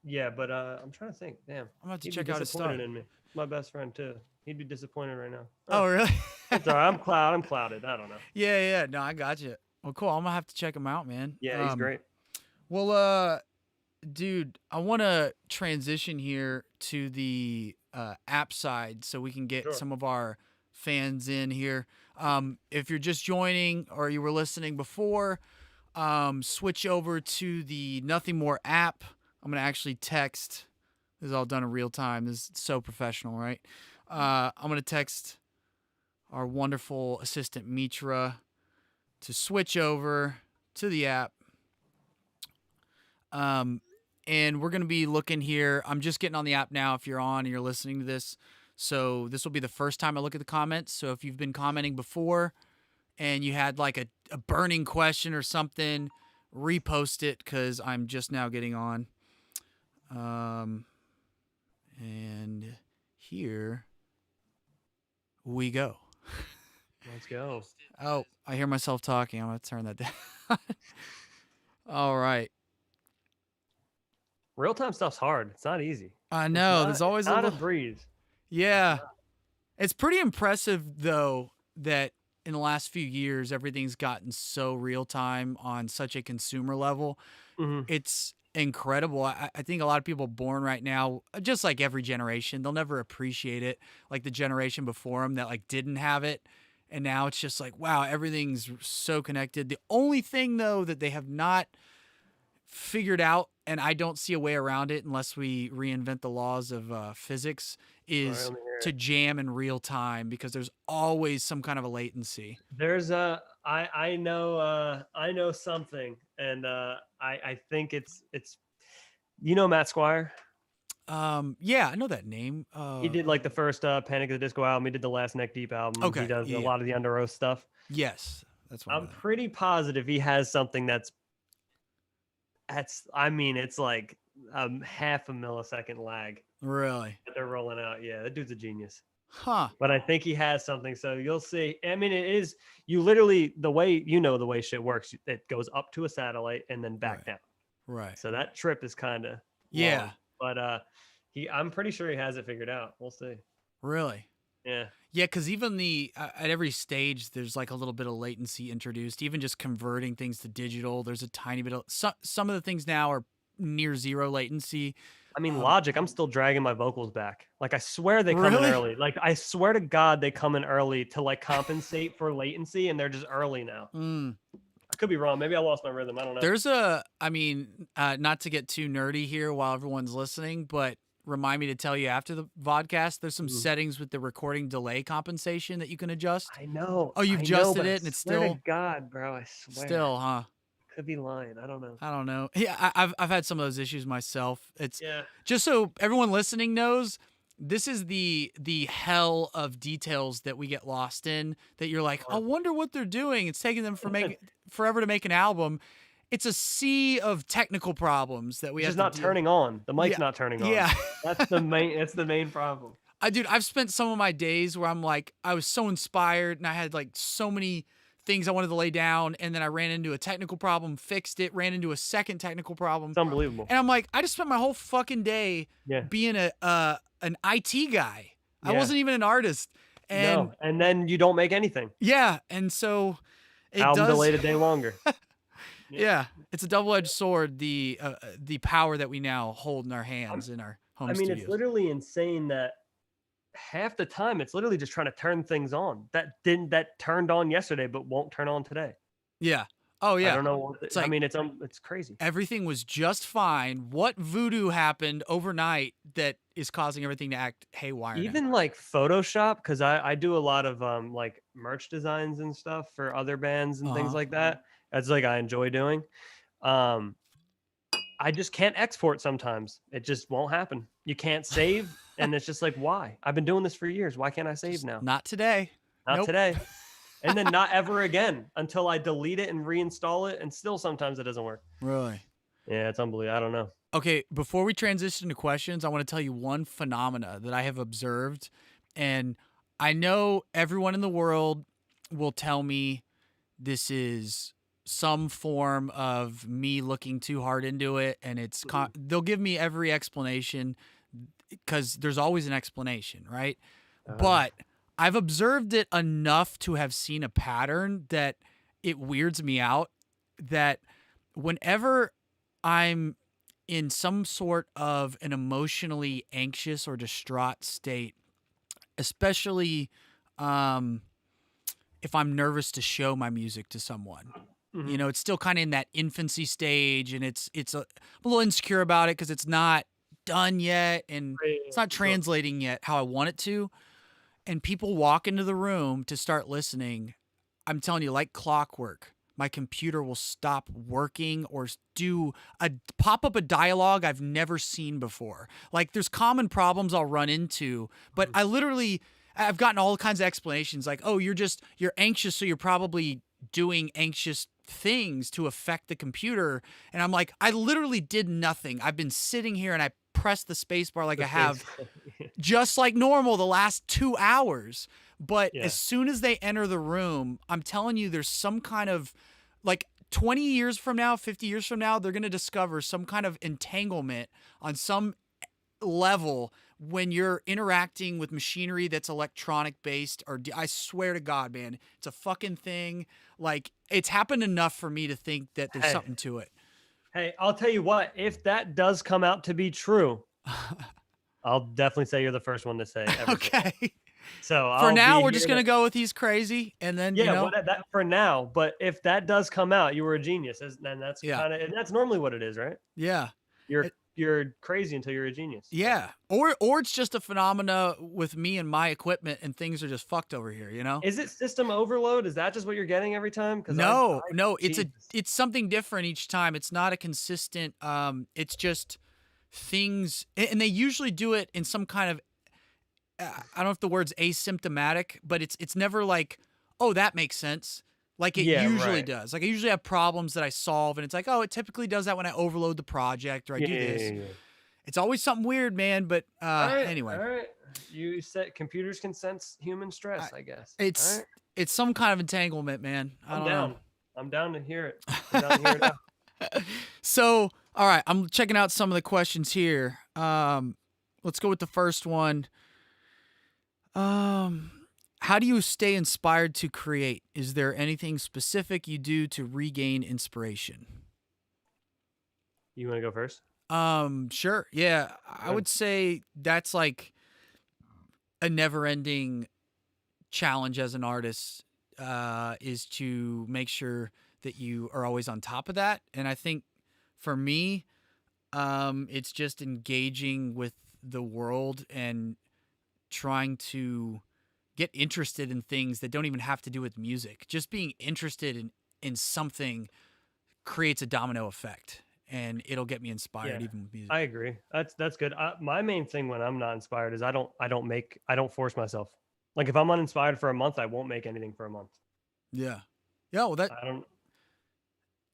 yeah, but I'm trying to think. Damn. I'm about to He'd check be out his stuff. disappointed in me. My best friend too. He'd be disappointed right now. Oh, really? It's all right. I'm clouded. I don't know. Yeah, yeah. No, I got you. Well, cool. I'm gonna have to check him out, man. Yeah, he's great. Well, dude, I want to transition here to the app side so we can get some of our fans in here. If you're just joining or you were listening before, switch over to the Nothing More app. I'm gonna actually text. This is all done in real time. This is so professional, right? I'm gonna text our wonderful assistant Mitra to switch over to the app. And we're going to be looking here. I'm just getting on the app now if you're on and you're listening to this. So this will be the first time I look at the comments. So if you've been commenting before and you had like a burning question or something, repost it because I'm just now getting on. And here we go. Let's go. Oh, I hear myself talking. I'm going to turn that down. All right. Real time stuff's hard. It's not easy. I know. There's always a little breeze. Yeah. It's pretty impressive though that in the last few years everything's gotten so real time on such a consumer level. Mm-hmm. It's incredible. I think a lot of people born right now, just like every generation, they'll never appreciate it like the generation before them that like didn't have it. And now it's just like, wow, everything's so connected. The only thing though that they have not figured out, and I don't see a way around it unless we reinvent the laws of physics, is to jam in real time because there's always some kind of a latency. There's I know something, and I think it's Matt Squire. Yeah, I know that name. He did like the first Panic at the Disco album. He did the last Neck Deep album. Okay, He does a lot of the Under Oath stuff. Yes, that's what I'm pretty positive he has something that's I mean, it's like half a millisecond lag. Really? That they're rolling out. Yeah, that dude's a genius. Huh. But I think he has something. So you'll see. I mean, it is, you literally, the way shit works, it goes up to a satellite and then back down. Right. So that trip is kind of long. But I'm pretty sure he has it figured out. We'll see. Really? Yeah. Yeah, because even at every stage, there's like a little bit of latency introduced. Even just converting things to digital, there's a tiny bit of some of the things now are near zero latency. I mean, Logic, I'm still dragging my vocals back. Like, I swear they come in early. Like, I swear to God, they come in early to like compensate for latency, and they're just early now. I could be wrong. Maybe I lost my rhythm. I don't know. There's not to get too nerdy here while everyone's listening, but remind me to tell you after the vodcast, there's some settings with the recording delay compensation that you can adjust. I know. Oh, you've adjusted it and it's still. God, bro, I swear. Still, huh? Could be lying. I don't know. I don't know. Yeah, I've had some of those issues myself. It's yeah. Just so everyone listening knows, this is the hell of details that we get lost in. That you're like, I wonder what they're doing. It's taking them forever to make an album. It's a sea of technical problems that we have. It's not turning on. The mic's not turning on. Yeah, that's the main. That's the main problem. Dude, I've spent some of my days where I'm like, I was so inspired and I had like so many things I wanted to lay down. And then I ran into a technical problem, fixed it, ran into a second technical problem. It's unbelievable. And I'm like, I just spent my whole fucking day Yeah. being an IT guy. I Yeah. wasn't even an artist. And No. And then you don't make anything. yeah. And so it Album does. delayed a day longer. Yeah. Yeah. It's a double-edged sword, the power that we now hold in our hands in our home I mean, it's studios. literally insane that half the time it's literally just trying to turn things on that turned on yesterday but won't turn on today. Yeah. Oh I yeah. don't know what It's I like mean, it's crazy. everything was just fine. What voodoo happened overnight that is causing everything to act haywire now? Even like Photoshop, because I do a lot of like merch designs and stuff for other bands and things Uh-huh. like that. That's like I enjoy doing. Um, I just can't export sometimes. It just won't happen. You can't save, and it's just like, why? I've been doing this for years. Why can't I save Just now? not today. Not Nope. today. And then not ever again until I delete it and reinstall it. And still sometimes it doesn't work. Really? Yeah, it's unbelievable. I don't know. Okay, before we transition to questions, I want to tell you one phenomena that I have observed. And I know everyone in the world will tell me this is some form of me looking too hard into it. And they'll give me every explanation because there's always an explanation, right? But I've observed it enough to have seen a pattern that it weirds me out that whenever I'm in some sort of an emotionally anxious or distraught state, especially if I'm nervous to show my music to someone. You know, it's still kind of in that infancy stage, and I'm a little insecure about it because it's not done yet, and it's not translating yet how I want it to. And people walk into the room to start listening. I'm telling you, like clockwork, my computer will stop working or pop up a dialogue I've never seen before. Like there's common problems I'll run into, but I've gotten all kinds of explanations like, oh, you're anxious, so you're probably doing anxious things to affect the computer. And I'm like, I literally did nothing. I've been sitting here and I pressed the space bar like I have just like normal the last 2 hours. But as soon as they enter the room, I'm telling you, there's some kind of like 20 years from now, 50 years from now, they're going to discover some kind of entanglement on some level when you're interacting with machinery that's electronic based. Or I swear to God, man, it's a fucking thing. Like it's happened enough for me to think that there's something to it. Hey, I'll tell you what, if that does come out to be true, I'll definitely say you're the first one to say everything. Okay. So for now, we're just going to go with he's crazy. And then, well, that for now, but if that does come out, you were a genius. And that's and that's normally what it is, right? Yeah. You're crazy until you're a genius. Yeah. Or it's just a phenomena with me and my equipment and things are just fucked over here, you know? Is it system overload? Is that just what you're getting every time? No, it's something different each time. It's not a consistent, it's just things, and they usually do it in some kind of, I don't know if the word's asymptomatic, but it's never like, oh, that makes sense. Like it usually does. Like I usually have problems that I solve and it's like, oh, it typically does that when I overload the project or I do this. Yeah. It's always something weird, man. But anyway. All right. You said computers can sense human stress, I guess. It's some kind of entanglement, man. I'm down. I'm down to hear it. I'm down to hear it out. So, all right, I'm checking out some of the questions here. Let's go with the first one. How do you stay inspired to create? Is there anything specific you do to regain inspiration? You want to go first? Sure. Yeah. I would say that's like a never-ending challenge as an artist, is to make sure that you are always on top of that. And I think for me, it's just engaging with the world and trying to get interested in things that don't even have to do with music. Just being interested in something creates a domino effect, and it'll get me inspired even with music. I agree. That's good. My main thing when I'm not inspired is I don't force myself. Like if I'm uninspired for a month, I won't make anything for a month. Yeah. Yeah. Well, I don't.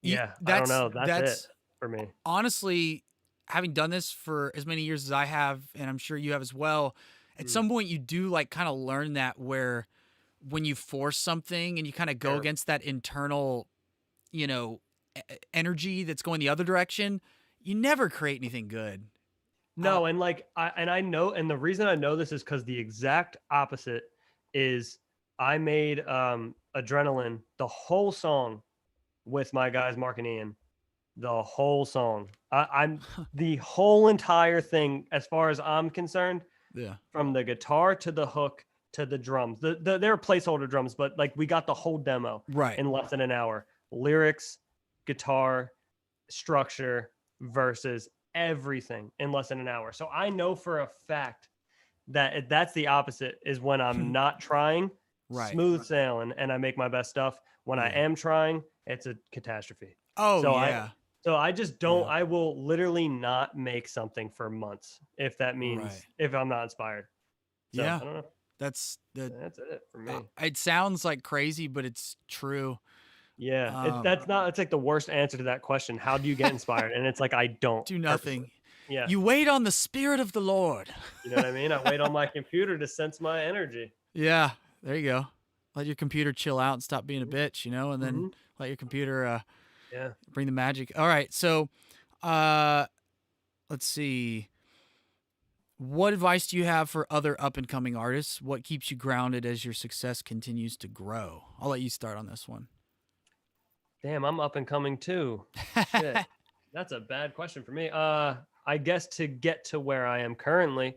Yeah, I don't know. That's it for me. Honestly, having done this for as many years as I have, and I'm sure you have as well, at some point you do like kind of learn that, where when you force something and you kind of go Sure. against that internal, you know, energy that's going the other direction, you never create anything good. Uh, No, and like I know, and the reason I know this is because the exact opposite is I made Adrenaline, the whole song, with my guys Mark and Ian. The whole song. I'm the whole entire thing, as far as I'm concerned, yeah. from the guitar to the hook to the drums. There are placeholder drums, but like we got the whole demo Right. in less than an hour. Lyrics, guitar, structure, verses, everything in less than an hour. So I know for a fact that that's the opposite, is when I'm not trying, Right. smooth sailing, and I make my best stuff. When I Yeah. am trying, it's a catastrophe. Oh So I yeah. so I just don't, Yeah. I will literally not make something for months if that Right. means, if I'm not inspired. So Yeah. I don't know. That's the. That's it for me. It sounds like crazy, but it's true. Yeah. Um, That's not, it's like the worst answer to that question. How do you get inspired? And it's like, I don't do purposely. nothing. Yeah. You wait on the spirit of the Lord. You know what I mean? I wait on my computer to sense my energy. Yeah. There you go. Let your computer chill out and stop being a Mhm. bitch, you know, and then Mhm. let your computer Yeah. bring the magic. All right. So, uh, let's see. What advice do you have for other up and coming artists? What keeps you grounded as your success continues to grow? I'll let you start on this one. Damn, I'm up and coming too. Shit. That's a bad question for me. I guess to get to where I am currently,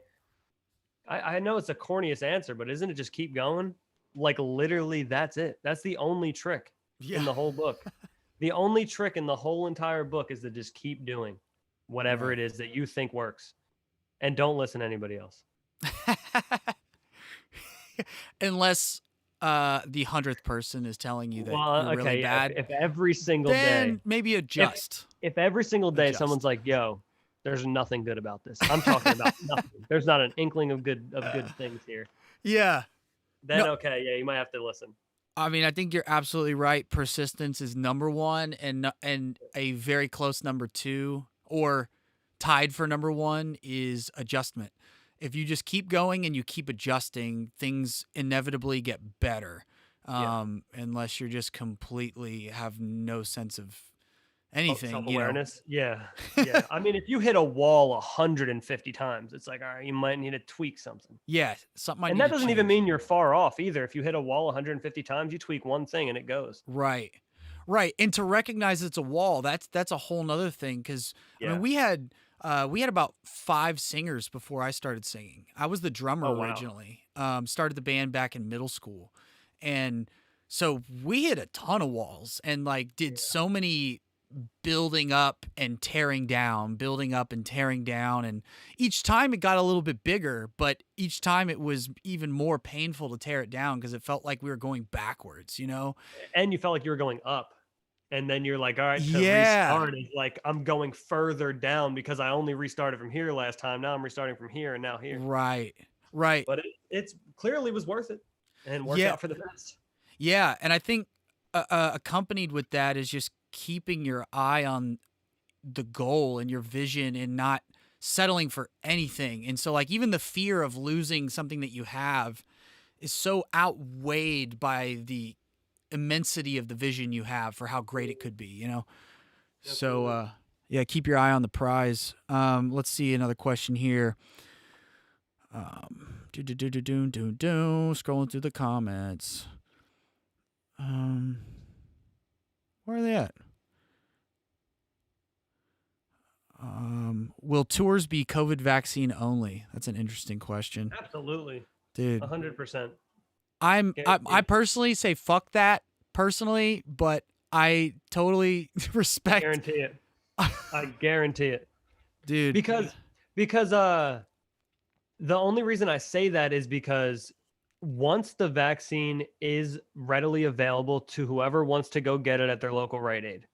I know it's the corniest answer, but isn't it just keep going? Like literally, that's it. That's the only trick in Yeah. the whole book. The only trick in the whole entire book is to just keep doing whatever Right. it is that you think works, and don't listen to anybody else. Unless the 100th person is telling you that Well, you're really okay, yeah. bad, If every single day, then maybe if adjust. if every single day someone's Adjust. like, "Yo, there's nothing good about this," I'm talking about nothing. There's not an inkling of good things here. Yeah. Then No, okay, yeah, you might have to listen. I mean, I think you're absolutely right. Persistence is number one, and a very close number two, or tied for number one, is adjustment. If you just keep going and you keep adjusting, things inevitably get better. Yeah. Unless you're just completely have no sense of Oh, anything, you know. self-awareness. Yeah. Yeah. I mean, if you hit a wall 150 times, it's like, all right, you might need to tweak something. Yeah, something might And need that to doesn't even change. mean you're far off either. If you hit a wall 150 times, you tweak one thing and it goes. Right. Right. And to recognize it's a wall, that's a whole nother thing. Because I mean, Yeah. we had about 5 singers before I started singing. I was the Oh, drummer wow. originally. Started the band back in middle school, and so we hit a ton of walls and like did Yeah. so many building up and tearing down, building up and tearing down. And each time it got a little bit bigger, but each time it was even more painful to tear it down because it felt like we were going backwards, you know? And you felt like you were going up. And then you're like, all right, to Yeah. restart is like, I'm going further down because I only restarted from here last time. Now I'm restarting from here and now here. Right. Right. But it's clearly was worth it and worked Yeah. out for the best. Yeah. And I think accompanied with that is just keeping your eye on the goal and your vision and not settling for anything. And so, like, even the fear of losing something that you have is so outweighed by the immensity of the vision you have for how great it could be, you know? So, Absolutely. yeah, keep your eye on the prize. Let's see another question here. Scrolling through the comments. Where are they at? Will tours be COVID vaccine only? That's an interesting question, Absolutely. dude. 100%. I personally say fuck that personally, but I totally respect, Guarantee it. I guarantee it. dude. Because the only reason I say that is because once the vaccine is readily available to whoever wants to go get it at their local Rite Aid,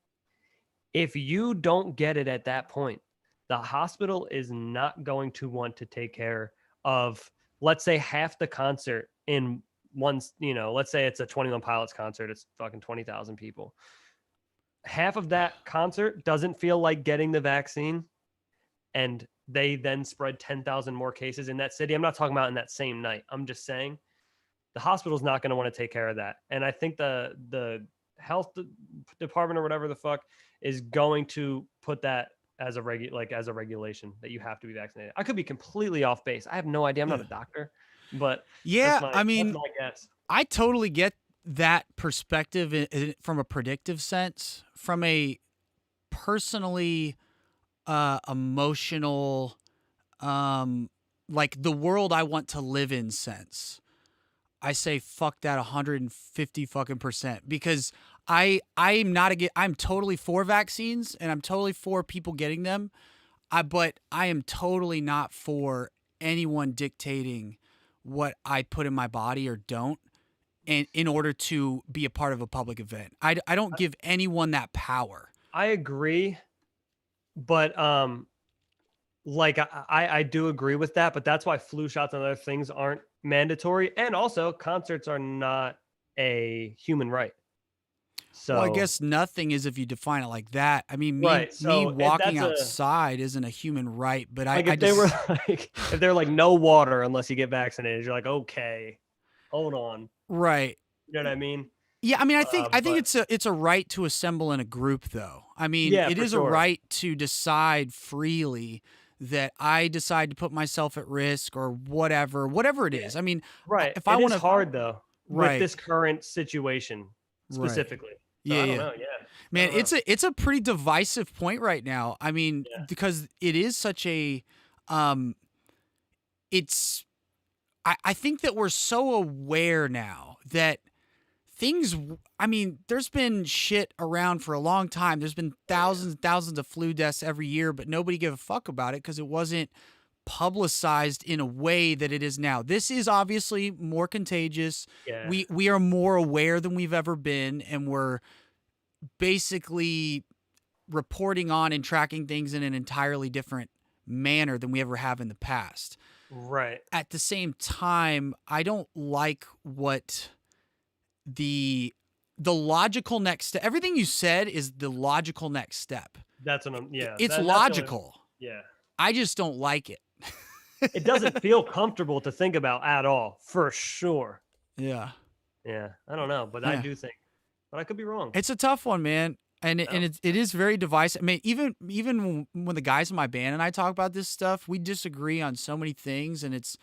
if you don't get it at that point, the hospital is not going to want to take care of, let's say, half the concert in one, let's say it's a 21 Pilots concert, it's fucking 20,000 people. Half of that concert doesn't feel like getting the vaccine, and they then spread 10,000 more cases in that city. I'm not talking about in that same night. I'm just saying the hospital's not going to want to take care of that. And I think the health department or whatever the fuck is going to put that as a as a regulation that you have to be vaccinated. I could be completely off base. I have no idea. I'm not Yeah. a doctor, but Yeah, I that's mean, my guess. I totally get that perspective from a predictive sense, from a personally emotional, um like the world I want to live in sense. I say fuck that 150 fucking percent, because I'm not I'm totally for vaccines and I'm totally for people getting them. But I am totally not for anyone dictating what I put in my body or don't, and in order to be a part of a public event. I don't give anyone that power. I agree, but like I do agree with that, but that's why flu shots and other things aren't mandatory, and also concerts are not a human right. Well, I So guess nothing is if you define it like that. I mean, me right, me so walking that's a outside isn't a human right, but like I if they were just like if they're like no water unless you get vaccinated, you're like okay, hold on, right. you know what I mean? Yeah, I mean, I think But it's a right to assemble in a group, though. I mean, yeah, it for is a sure. right to decide freely that I decide to put myself at risk or whatever it Yeah, is. I mean, right. if I It want is to, hard though with right, this current situation right, specifically. So yeah, I don't yeah, know. Yeah, I man, don't know. it's a pretty divisive point right now. I mean, Yeah, because it is such a, um, it's I think that we're so aware now that things, I mean, there's been shit around for a long time. There's been oh yeah, thousands and thousands of flu deaths every year, but nobody gave a fuck about it because it wasn't publicized in a way that it is now. This is obviously more contagious. yeah. We are more aware than we've ever been, and we're basically reporting on and tracking things in an entirely different manner than we ever have in the past. Right. At the same time, I don't like what the logical next step. Everything you said is the logical next step. That's what I'm. Yeah, It's that's the only. logical. Yeah, I just don't like it. it doesn't feel comfortable to think about at all, for sure. Yeah. Yeah, I don't know, but I Yeah. do think, but I could be wrong. It's a tough one, man. And No. it is very divisive. I mean, even when the guys in my band and I talk about this stuff, we disagree on so many things, and it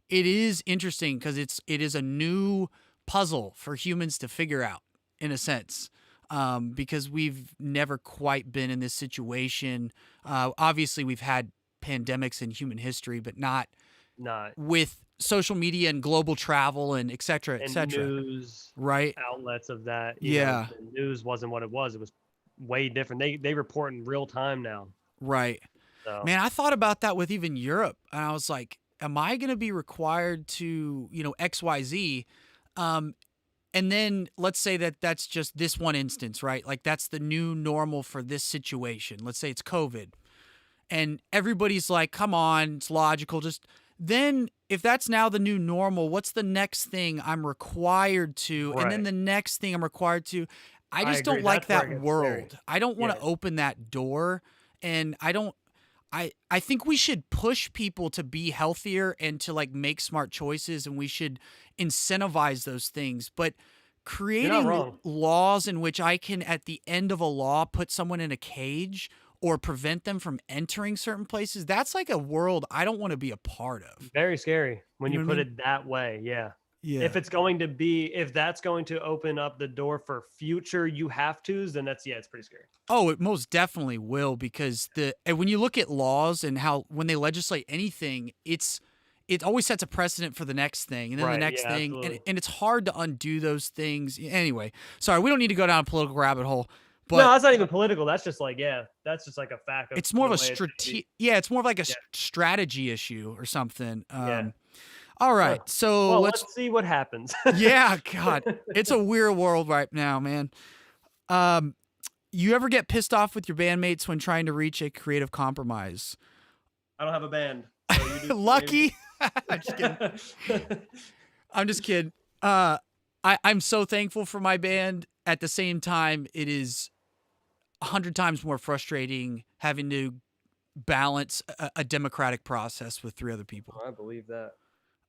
is interesting because it is a new puzzle for humans to figure out, in a sense, because we've never quite been in this situation. Obviously, we've had pandemics in human history, but not Not with social media and global travel and et cetera, et and cetera. news Right? outlets of that. You know, Yeah. the news wasn't what it was. It was way different. They report in real time now. Right. So Man, I thought about that with even Europe, and I was like, am I going to be required to, XYZ? Um, and then let's say that that's just this one instance, right? Like that's the new normal for this situation. Let's say it's COVID. And everybody's like, come on, it's logical. Just then, if that's now the new normal, what's the next thing I'm required to? And then right, the next thing I'm required to. I I just agree. don't like That's where that it gets scary. world. I don't want Yeah, to open that door. And I don't, I think we should push people to be healthier and to like make smart choices, and we should incentivize those things. But you're not creating wrong. laws in which I can at the end of a law put someone in a cage or prevent them from entering certain places, that's like a world I don't want to be a part of. Very scary when You you know what I put mean? it that way. Yeah. Yeah. If that's going to open up the door for future you have tos, then that's, yeah, it's pretty scary. Oh, it most definitely will, because and when you look at laws and how when they legislate anything, it always sets a precedent for the next thing and then the Right. next Yeah, thing, and absolutely. it's hard to undo those things. Anyway, sorry, we don't need to go down a political rabbit hole, No, but that's not even political. That's just like, yeah, that's just like a fact of it's more the of a way it should be. it's more of like a Yeah. strategy issue or something. Yeah. All Huh. right, so Well, let's let's see what happens. yeah, God, it's a weird world right now, man. Um, you ever get pissed off with your bandmates when trying to reach a creative compromise? I don't have a band, so you do. Lucky. I'm just kidding. I'm just kidding. I'm so thankful for my band. At the same time, it is 100 times more frustrating having to balance a democratic process with three other people. Oh, I believe that.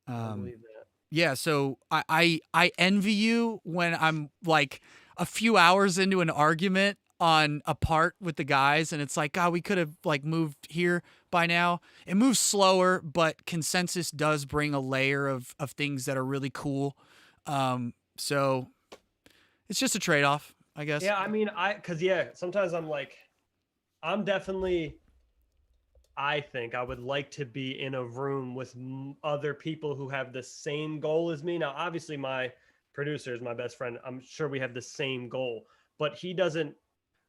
I Um, believe that. yeah, so I envy you when I'm like a few hours into an argument on a part with the guys, and it's like, God, we could have like moved here by now. It moves slower, but consensus does bring a layer of things that are really cool. So it's just a trade off, I guess. Yeah, I mean, cause yeah, sometimes I'm like, I'm definitely, I think I would like to be in a room with other people who have the same goal as me. Now, obviously, my producer is my best friend. I'm sure we have the same goal, but he doesn't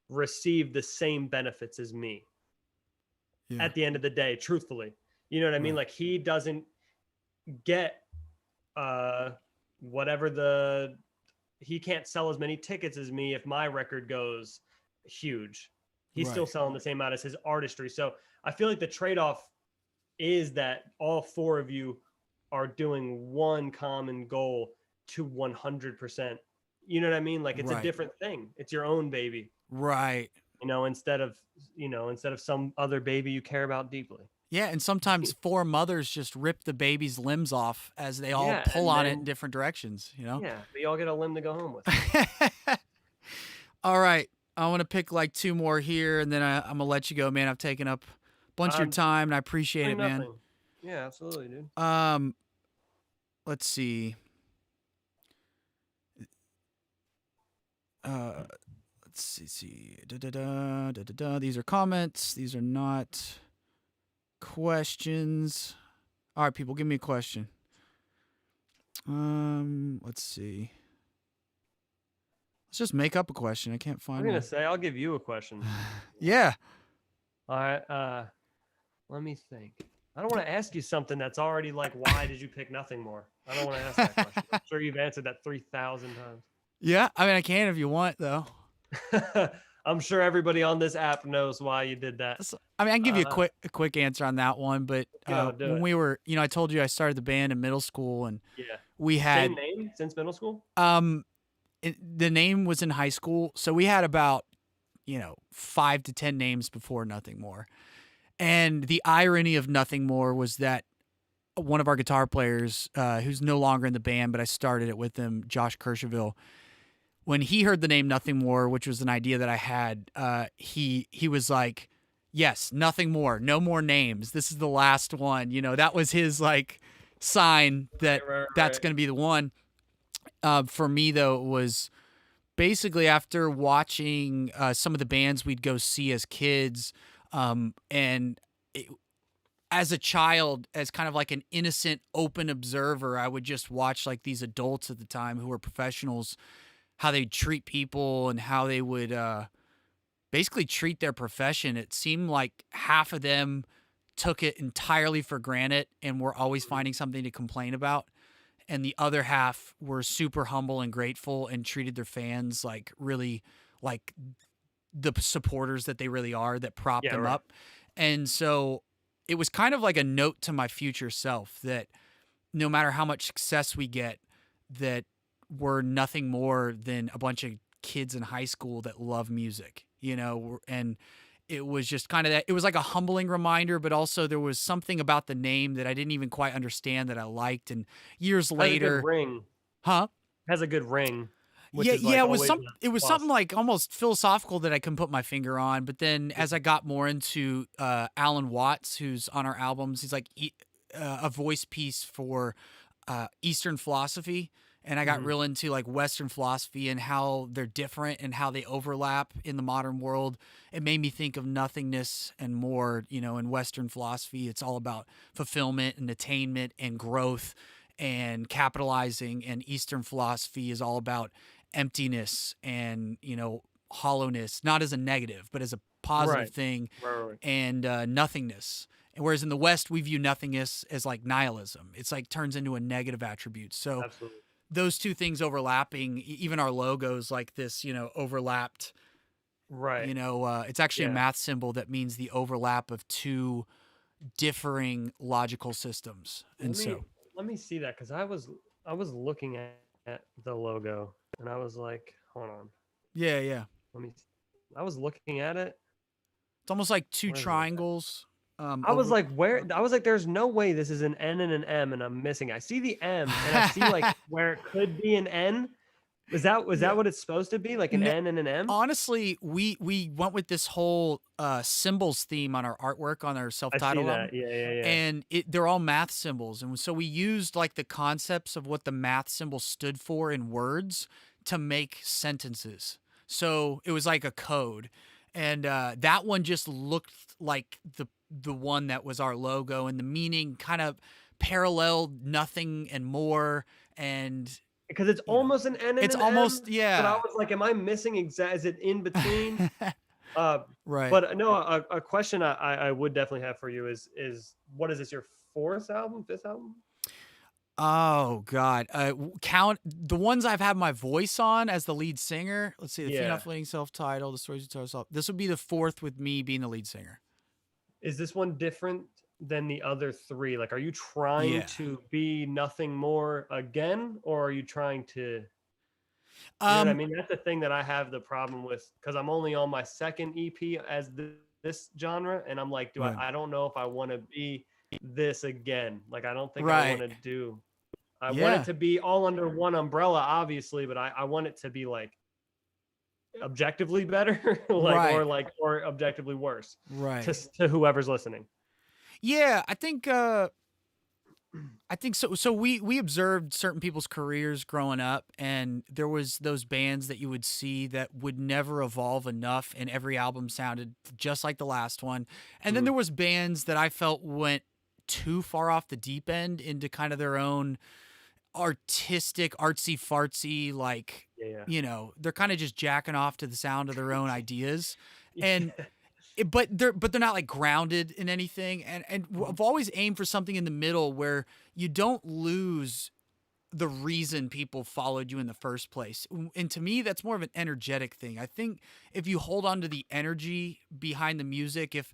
receive the same benefits as me Yeah. at the end of the day, truthfully. You know what I mean? Right. Like he doesn't get uh whatever the he can't sell as many tickets as me if my record goes huge. He's still Right. selling the same amount as his artistry. So I feel like the trade-off is that all four of you are doing one common goal to 100%. You know what I mean? Like it's a Right. different thing. It's your own baby, Right. instead of, instead of some other baby you care about deeply. Yeah, and sometimes four mothers just rip the baby's limbs off as they all Yeah. pull And on it in then, different directions, you know? yeah, we all get a limb to go home with. All right. I want to pick like two more here and then I'm going to let you go, man. I've taken up a bunch of your I'm time and I appreciate doing it, man. nothing. Yeah, absolutely, dude. Um, let's see. Uh, let's see. Da, da, da, da, da, da. These are comments. These are not questions. All right, people, give me a question. Let's see. Let's just make up a question. I can't I'm find gonna one. say I'll give you a question. Yeah. All right. Let me think. I don't want to ask you something that's already like, why did you pick nothing more? I don't want to ask that question. I'm sure you've answered that 3,000 Yeah. I mean, I can if you want, though. times. I'm sure everybody on this app knows why you did that. I mean, I can give you Uh, a quick answer on that one. But Go do when it. we were, I told you I started the band in middle school, and Yeah. we Same had name since middle school? um, the name was in high school, so we had about 5 to 10 names before Nothing More. And the irony of Nothing More was that one of our guitar players, who's no longer in the band, but I started it with him, Josh Kersheville, when he heard the name Nothing More, which was an idea that I had, he was like, "Yes, nothing more, no more names. This is the last one." That was his like sign that that's Right. going to be the one. For me though, it was basically after watching some of the bands we'd go see as kids, and it, as a child, as kind of like an innocent, open observer, I would just watch like these adults at the time who were professionals, how they treat people and how they would basically treat their profession. It seemed like half of them took it entirely for granted and were always finding something to complain about. And the other half were super humble and grateful and treated their fans like really like the supporters that they really are that prop Yeah, them right. up. And so it was kind of like a note to my future self that no matter how much success we get, that we're nothing more than a bunch of kids in high school that love music, and it was just kind of that. It was like a humbling reminder, but also there was something about the name that I didn't even quite understand that I liked. And years Has a good later, ring. huh? Has a good ring, which Yeah, is yeah, like it was always some a it was something plus. like almost philosophical that I couldn't put my finger on. But then as I got more into Alan Watts, who's on our albums, he's like a voice piece for Eastern philosophy. And I got Mhm. real into like Western philosophy and how they're different and how they overlap in the modern world. It made me think of nothingness and more. In Western philosophy, it's all about fulfillment and attainment and growth and capitalizing. And Eastern philosophy is all about emptiness and hollowness, not as a negative but as a positive Right. thing, Right. and nothingness. And whereas in the West we view nothingness as like nihilism, it's like turns into a negative attribute. So Absolutely. those two things overlapping, even our logos like this, overlapped. Right. It's actually a Yeah. math symbol that means the overlap of two differing logical systems. Let And me so, let me see that because I was looking at the logo and I was like, hold on. yeah, yeah, Let me. I was looking at it. it's almost like two Where is it at? triangles. I was over. like, where? I was like, there's no way this is an N and an M, and I'm missing. I see the M, and I see like where it could be an N. Was Yeah. that what it's supposed to be? Like an N and an M? Honestly, we went with this whole symbols theme on our artwork on our I see self-titled album, that. Yeah, yeah, yeah. and they're all math symbols, and so we used like the concepts of what the math symbol stood for in words to make sentences. So it was like a code, and that one just looked like the one that was our logo, and the meaning kind of paralleled nothing and more, and Because it's you know, almost an N and it's an almost, M, but I yeah. was like, am I missing exact? Is it in between? Uh, Right. but no, a question I would definitely have for you is what is this, your fourth album, fifth album? Oh God. Count the ones I've had my voice on as the lead singer. Let's see, the Female Yeah. Fleeting self-titled, the stories you tell yourself. This would be the fourth with me being the lead singer. Is this one different than the other three? Like, are you trying Yeah. to be nothing more again, or are you trying to, you know what I Um. mean? That's the thing that I have the problem with because I'm only on my second EP as this genre, and I'm like, Right. I don't know if I want to be this again. Like, I don't think I want Right. to do. I want it Yeah. to be all under one umbrella, obviously, but I want it to be like objectively better, like Right. or objectively worse Right. to whoever's listening. Yeah. I think so. So we observed certain people's careers growing up, and there was those bands that you would see that would never evolve enough, and every album sounded just like the last one. And then Mhm. there was bands that I felt went too far off the deep end into kind of their own artistic, artsy fartsy, like, Yeah, they're kind of just jacking off to the sound of their own ideas. And yeah. but they're not like grounded in anything, and Mhm. I've always aimed for something in the middle where you don't lose the reason people followed you in the first place. And to me, that's more of an energetic thing. I think if you hold on to the energy behind the music, if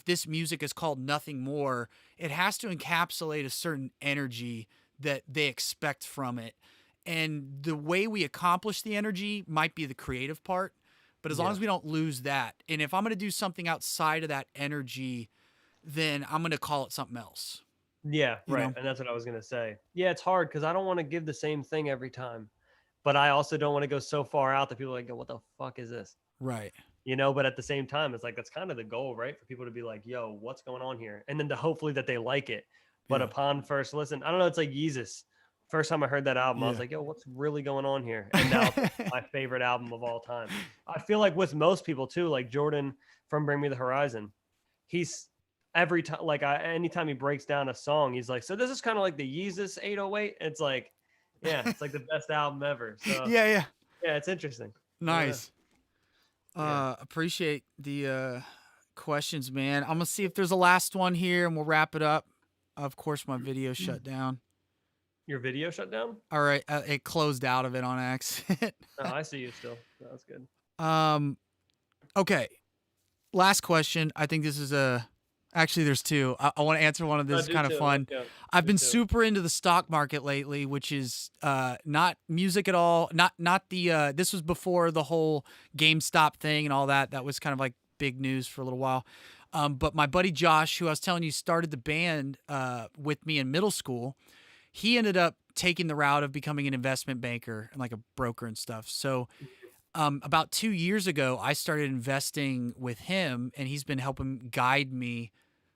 this music is called Nothing More, it has to encapsulate a certain energy that they expect from it. And the way we accomplish the energy might be the creative part, but as long Yeah. as we don't lose that, and if I'm going to do something outside of that energy, then I'm going to call it something else, Yeah, you right. know? And that's what I was gonna say. Yeah, it's hard because I don't want to give the same thing every time, but I also don't want to go so far out that people are like, go, "What the fuck is this?" Right. You know. But at the same time, it's like that's kind of the goal, right? For people to be like, "Yo, what's going on here?" And then to hopefully that they like it. But Yeah. upon first listen, I don't know. It's like Yeezus. First time I heard that album, I was Yeah. like, "Yo, what's really going on here?" And now it's like my favorite album of all time. I feel like with most people too, like Jordan from Bring Me the Horizon, he's every time like anytime he breaks down a song, he's like, so this is kind of like the Yeezus 808. It's like, yeah, it's like the best album ever. So Yeah, yeah. yeah, it's interesting. I don't know. Nice. Yeah. Appreciate the questions, man. I'm gonna see if there's a last one here and we'll wrap it up. Of course, my video shut down. Your video shut down? All right, it closed out of it on accident. Oh, I see you still. No, that's good. um, okay. Last question. I think this is actually there's two. I want to answer one of this. No, It's do kind of too. Let's fun. go. I've Do been too. super into the stock market lately, which is not music at all. Not the this was before the whole GameStop thing and all that. That was kind of like big news for a little while. But my buddy Josh, who I was telling you started the band with me in middle school, he ended up taking the route of becoming an investment banker and like a broker and stuff. So about 2 years ago, I started investing with him, and he's been helping guide me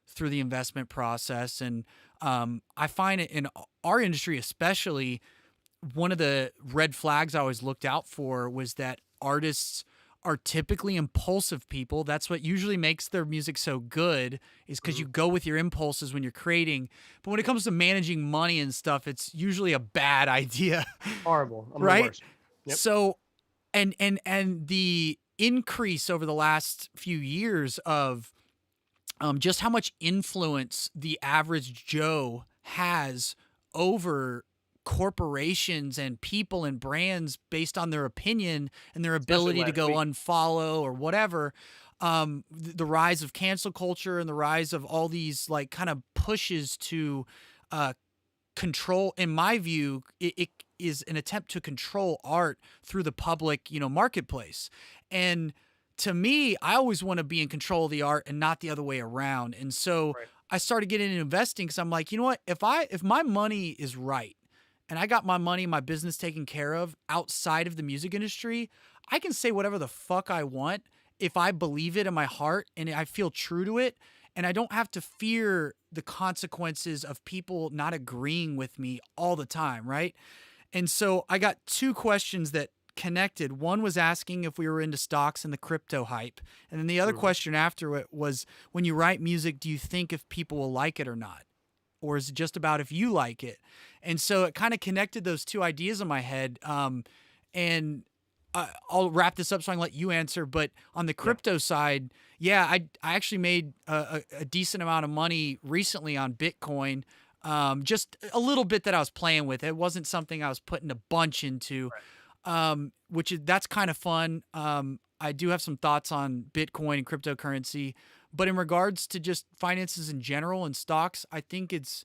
through the investment process. And I find it in our industry, especially, one of the red flags I always looked out for was that artists are typically impulsive people. That's what usually makes their music so good, is because Mhm. you go with your impulses when you're creating. But when it comes to managing money and stuff, it's usually a bad idea, Horrible. I'm the right? worst. Yep. So and the increase over the last few years of just how much influence the average Joe has over corporations and people and brands based on their opinion and their Especially ability to last go week. unfollow or whatever. The rise of cancel culture and the rise of all these like kind of pushes to uh, control, in my view, it is an attempt to control art through the public, marketplace. And to me, I always want to be in control of the art and not the other way around. And so Right. I started getting into investing because I'm like, you know what? If my money is right and I got my money, my business taken care of outside of the music industry, I can say whatever the fuck I want if I believe it in my heart and I feel true to it. And I don't have to fear the consequences of people not agreeing with me all the time, right? And so I got two questions that connected. One was asking if we were into stocks and the crypto hype. And then the other Mhm. question after it was, when you write music, do you think if people will like it or not? Or is it just about if you like it? And so it kind of connected those two ideas in my head. And I'll wrap this up so I can let you answer. But on the Yeah. crypto side, yeah, I actually made a decent amount of money recently on Bitcoin. Just a little bit that I was playing with. It wasn't something I was putting a bunch into, Right. that's kind of fun. I do have some thoughts on Bitcoin and cryptocurrency, but in regards to just finances in general and stocks, I think it's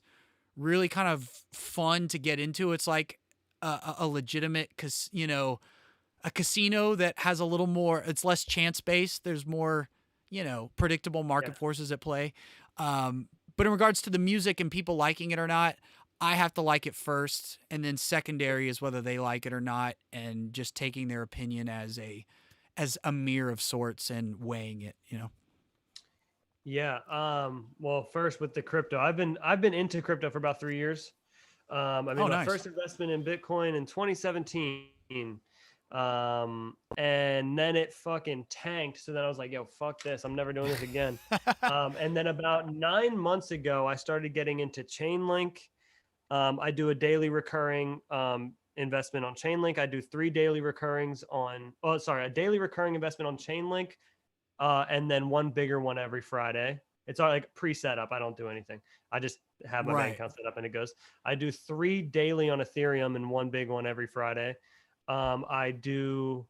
really kind of fun to get into. It's like a legitimate, a casino that has a little more. It's less chance based. There's more, predictable Yeah. market forces at play. But in regards to the music and people liking it or not, I have to like it first, and then secondary is whether they like it or not, and just taking their opinion as a mirror of sorts and weighing it. Yeah. Well, first with the crypto, I've been into crypto for about 3 years. I made Oh, my nice. first investment in Bitcoin in 2017. And then it fucking tanked. So then I was like, yo, fuck this. I'm never doing this again. And then about 9 months ago, I started getting into Chainlink. I do a daily recurring investment on Chainlink. I do 3 daily recurrings on, oh, sorry, a daily recurring investment on Chainlink, and then one bigger one every Friday. It's all like pre-set up. I don't do anything. I just have my bank Right. account set up and it goes. I do 3 daily on Ethereum and one big one every Friday. I do.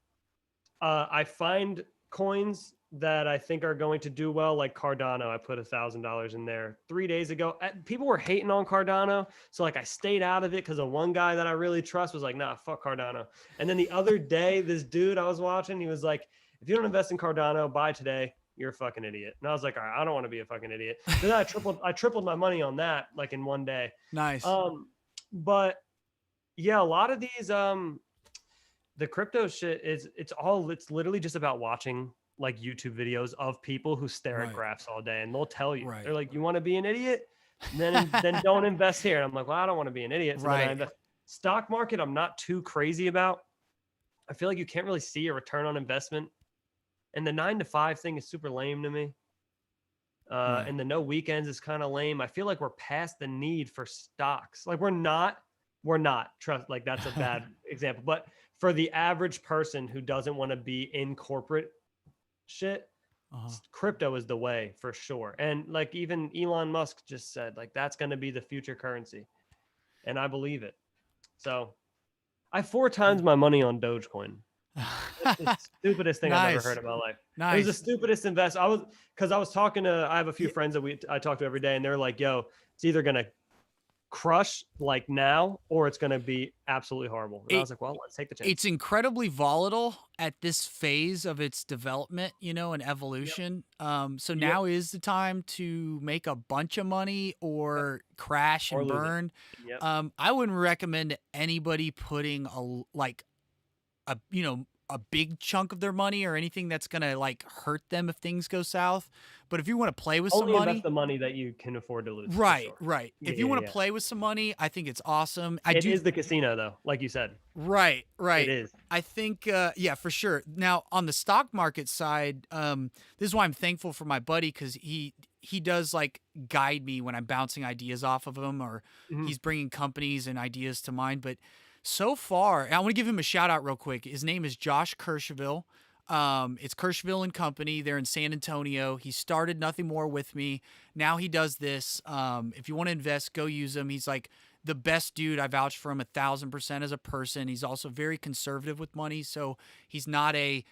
I find coins that I think are going to do well, like Cardano. I put $1,000 in there 3 days ago. People were hating on Cardano, so like I stayed out of it because of one guy that I really trust was like, "Nah, fuck Cardano." And then the other day, this dude I was watching, he was like, "If you don't invest in Cardano, buy today. You're a fucking idiot." And I was like, "All right, I don't want to be a fucking idiot." So then I tripled my money on that like in one day. Nice. But yeah, a lot of these the crypto shit is it's literally just about watching like YouTube videos of people who stare at Right. graphs all day and they'll tell you. They're Right. like, "You want to be an idiot? Then don't invest here." And I'm like, "Well, I don't want to be an idiot." So then I Right. invest. Stock market, I'm not too crazy about. I feel like you can't really see a return on investment. And the 9 to 5 thing is super lame to me. Right. And the no weekends is kind of lame. I feel like we're past the need for stocks. Like we're not trust like that's a bad example, but for the average person who doesn't want to be in corporate shit, Uh-huh. crypto is the way for sure. And like even Elon Musk just said like that's going to be the future currency, and I believe it. So I 4 times my money on Dogecoin. That's the stupidest thing I've ever heard Nice. in my life. It was the Nice. stupidest invest. I was talking to, I have a few friends that I talk to every day, and they're like, "Yo, it's either gonna crush like now, or it's gonna be absolutely horrible." And I It was like, "Well, let's take the chance." it's incredibly volatile at this phase of its development, and Yep. evolution. So Yep. now is the time to make a bunch of money Yep. or crash Or and lose it. burn. Yep. I wouldn't recommend anybody putting a big chunk of their money or anything that's gonna like hurt them if things go south. But if you want to play with some Only invest money, the money that you can afford to lose for right, sure. right. Yeah, If you yeah, want to yeah. play with some money, I think it's awesome. I It do. is the casino though, like you said. Right, It right. is. I think, yeah, for sure. Now, on the stock market side, this is why I'm thankful for my buddy because he does like guide me when I'm bouncing ideas off of him or Mhm. he's bringing companies and ideas to mind. But so far, and I want to give him a shout out real quick. His name is Josh Kirschville. It's Kirschville and Company. They're in San Antonio. He started Nothing More with me. Now he does this. If you want to invest, go use him. He's like the best dude. I vouch for him 1,000% as a person. He's also very conservative with money, so he's not a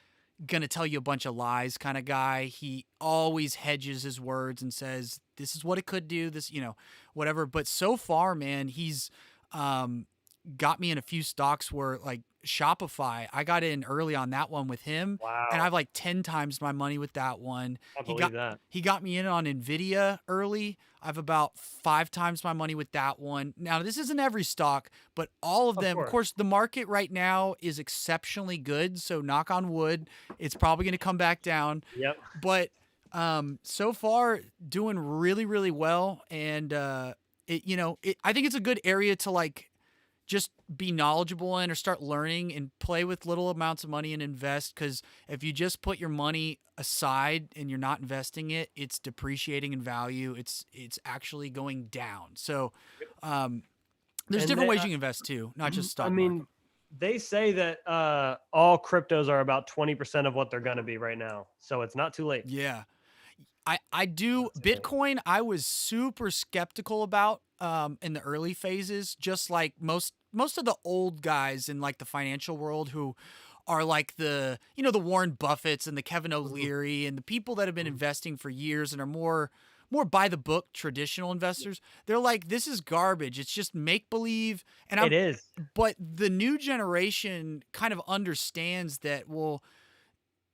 gonna tell you a bunch of lies kind of guy. He always hedges his words and says this is what it could do. This, whatever. But so far, man, he's um, got me in a few stocks where like Shopify. I got in early on that one with him, and Wow. I've like 10 times my money with that one. I He believe got that. he got me in on Nvidia early. I've about 5 times my money with that one. Now, this isn't every stock, but all of Of them. Of course. course, the market right now is exceptionally good, so knock on wood, it's probably going to come back down. Yep. But so far doing really, really well, and I think it's a good area to like just be knowledgeable in or start learning and play with little amounts of money and invest, because if you just put your money aside and you're not investing it, it's depreciating in value. It's actually going down. So there's And different they, ways you can invest too, not just I stock market. mean, they say that all cryptos are about 20% of what they're going to be right now. So it's not too late. Yeah. I do Not too late. Bitcoin. I was super skeptical about in the early phases, just like most of the old guys in like the financial world who are like the Warren Buffetts and the Kevin Mhm, O'Leary and the people that have been mhm. investing for years and are more by the book traditional investors. They're like, this is garbage. It's just make believe. And It I'm is. but the new generation kind of understands that, well,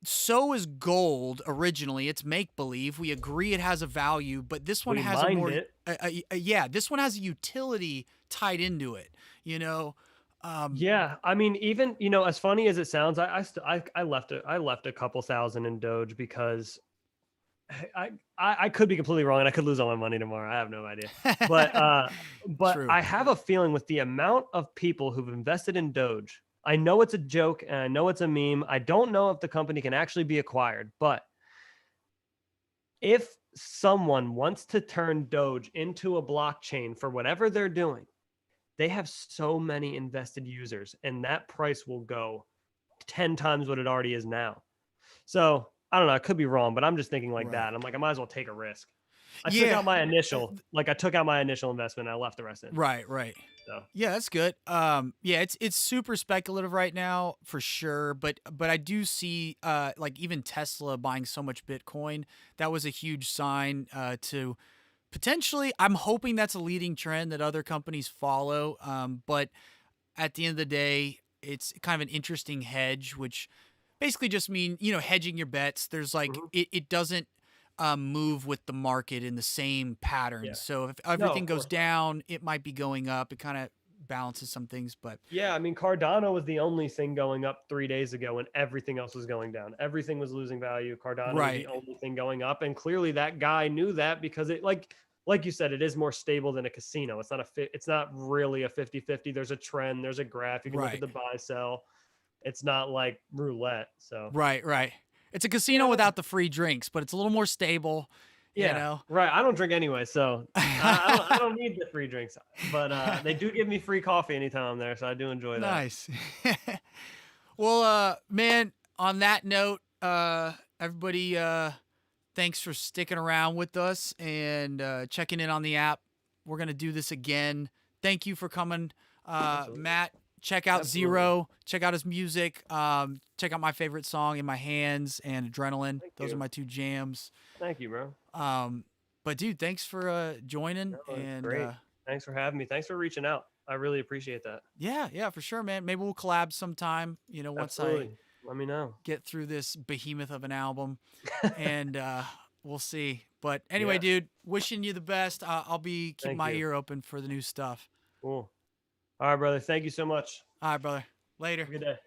so is gold originally. It's make believe. We agree it has a value, but this one We has a mined more, it. yeah, this one has a utility tied into it, you know? Um, Yeah, I mean, even as funny as it sounds, I left it. I left a couple thousand in Doge because I could be completely wrong and I could lose all my money tomorrow. I have no idea. But True. I have a feeling with the amount of people who've invested in Doge. I know it's a joke and I know it's a meme. I don't know if the company can actually be acquired, but if someone wants to turn Doge into a blockchain for whatever they're doing, they have so many invested users and that price will go 10 times what it already is now. So I don't know. I could be wrong, but I'm just thinking like Right. that. I'm like, I might as well take a risk. Yeah. I took out my initial investment. And I left the rest in. Right, right. So Yeah, that's good. Yeah, it's super speculative right now for sure, but I do see like even Tesla buying so much Bitcoin. That was a huge sign to potentially. I'm hoping that's a leading trend that other companies follow. But at the end of the day, it's kind of an interesting hedge, which basically just mean hedging your bets. There's like mhm. it doesn't move with the market in the same pattern. Yeah. So if No, everything of goes course not. down, it might be going up. It kind of balances some things, but Yeah, I mean, Cardano was the only thing going up 3 days ago when everything else was going down. Everything was losing value. Cardano was the right, only thing going up, and clearly that guy knew that because it like you said, it is more stable than a casino. It's not really a 50-50. There's a trend, there's a graph. You can look at right, the buy sell. It's not like roulette. So right. It's a casino yeah, without the free drinks, but it's a little more stable, you yeah, know. right. I don't drink anyway, so I don't need the free drinks, but they do give me free coffee anytime I'm there, so I do enjoy that. Nice. Well, man, on that note, everybody, thanks for sticking around with us and checking in on the app. We're going to do this again. Thank you for coming, Absolutely, Matt. Check out absolutely. Zero. Check out his music. Check out my favorite song, In My Hands and Adrenaline. Thank Those are you, my two jams. thank you, bro. Um, but dude, thanks for joining. No, it's And great. Thanks for having me. Thanks for reaching out. I really appreciate that. yeah, for sure, man. Maybe we'll collab sometime, once I Absolutely. Let me know. get through this behemoth of an album, and we'll see. But anyway, Yeah. dude, wishing you the best. I'll be keeping Thank my you. ear open for the new stuff. Cool. All right, brother. Thank you so much. All right, brother. Have Later. a good day.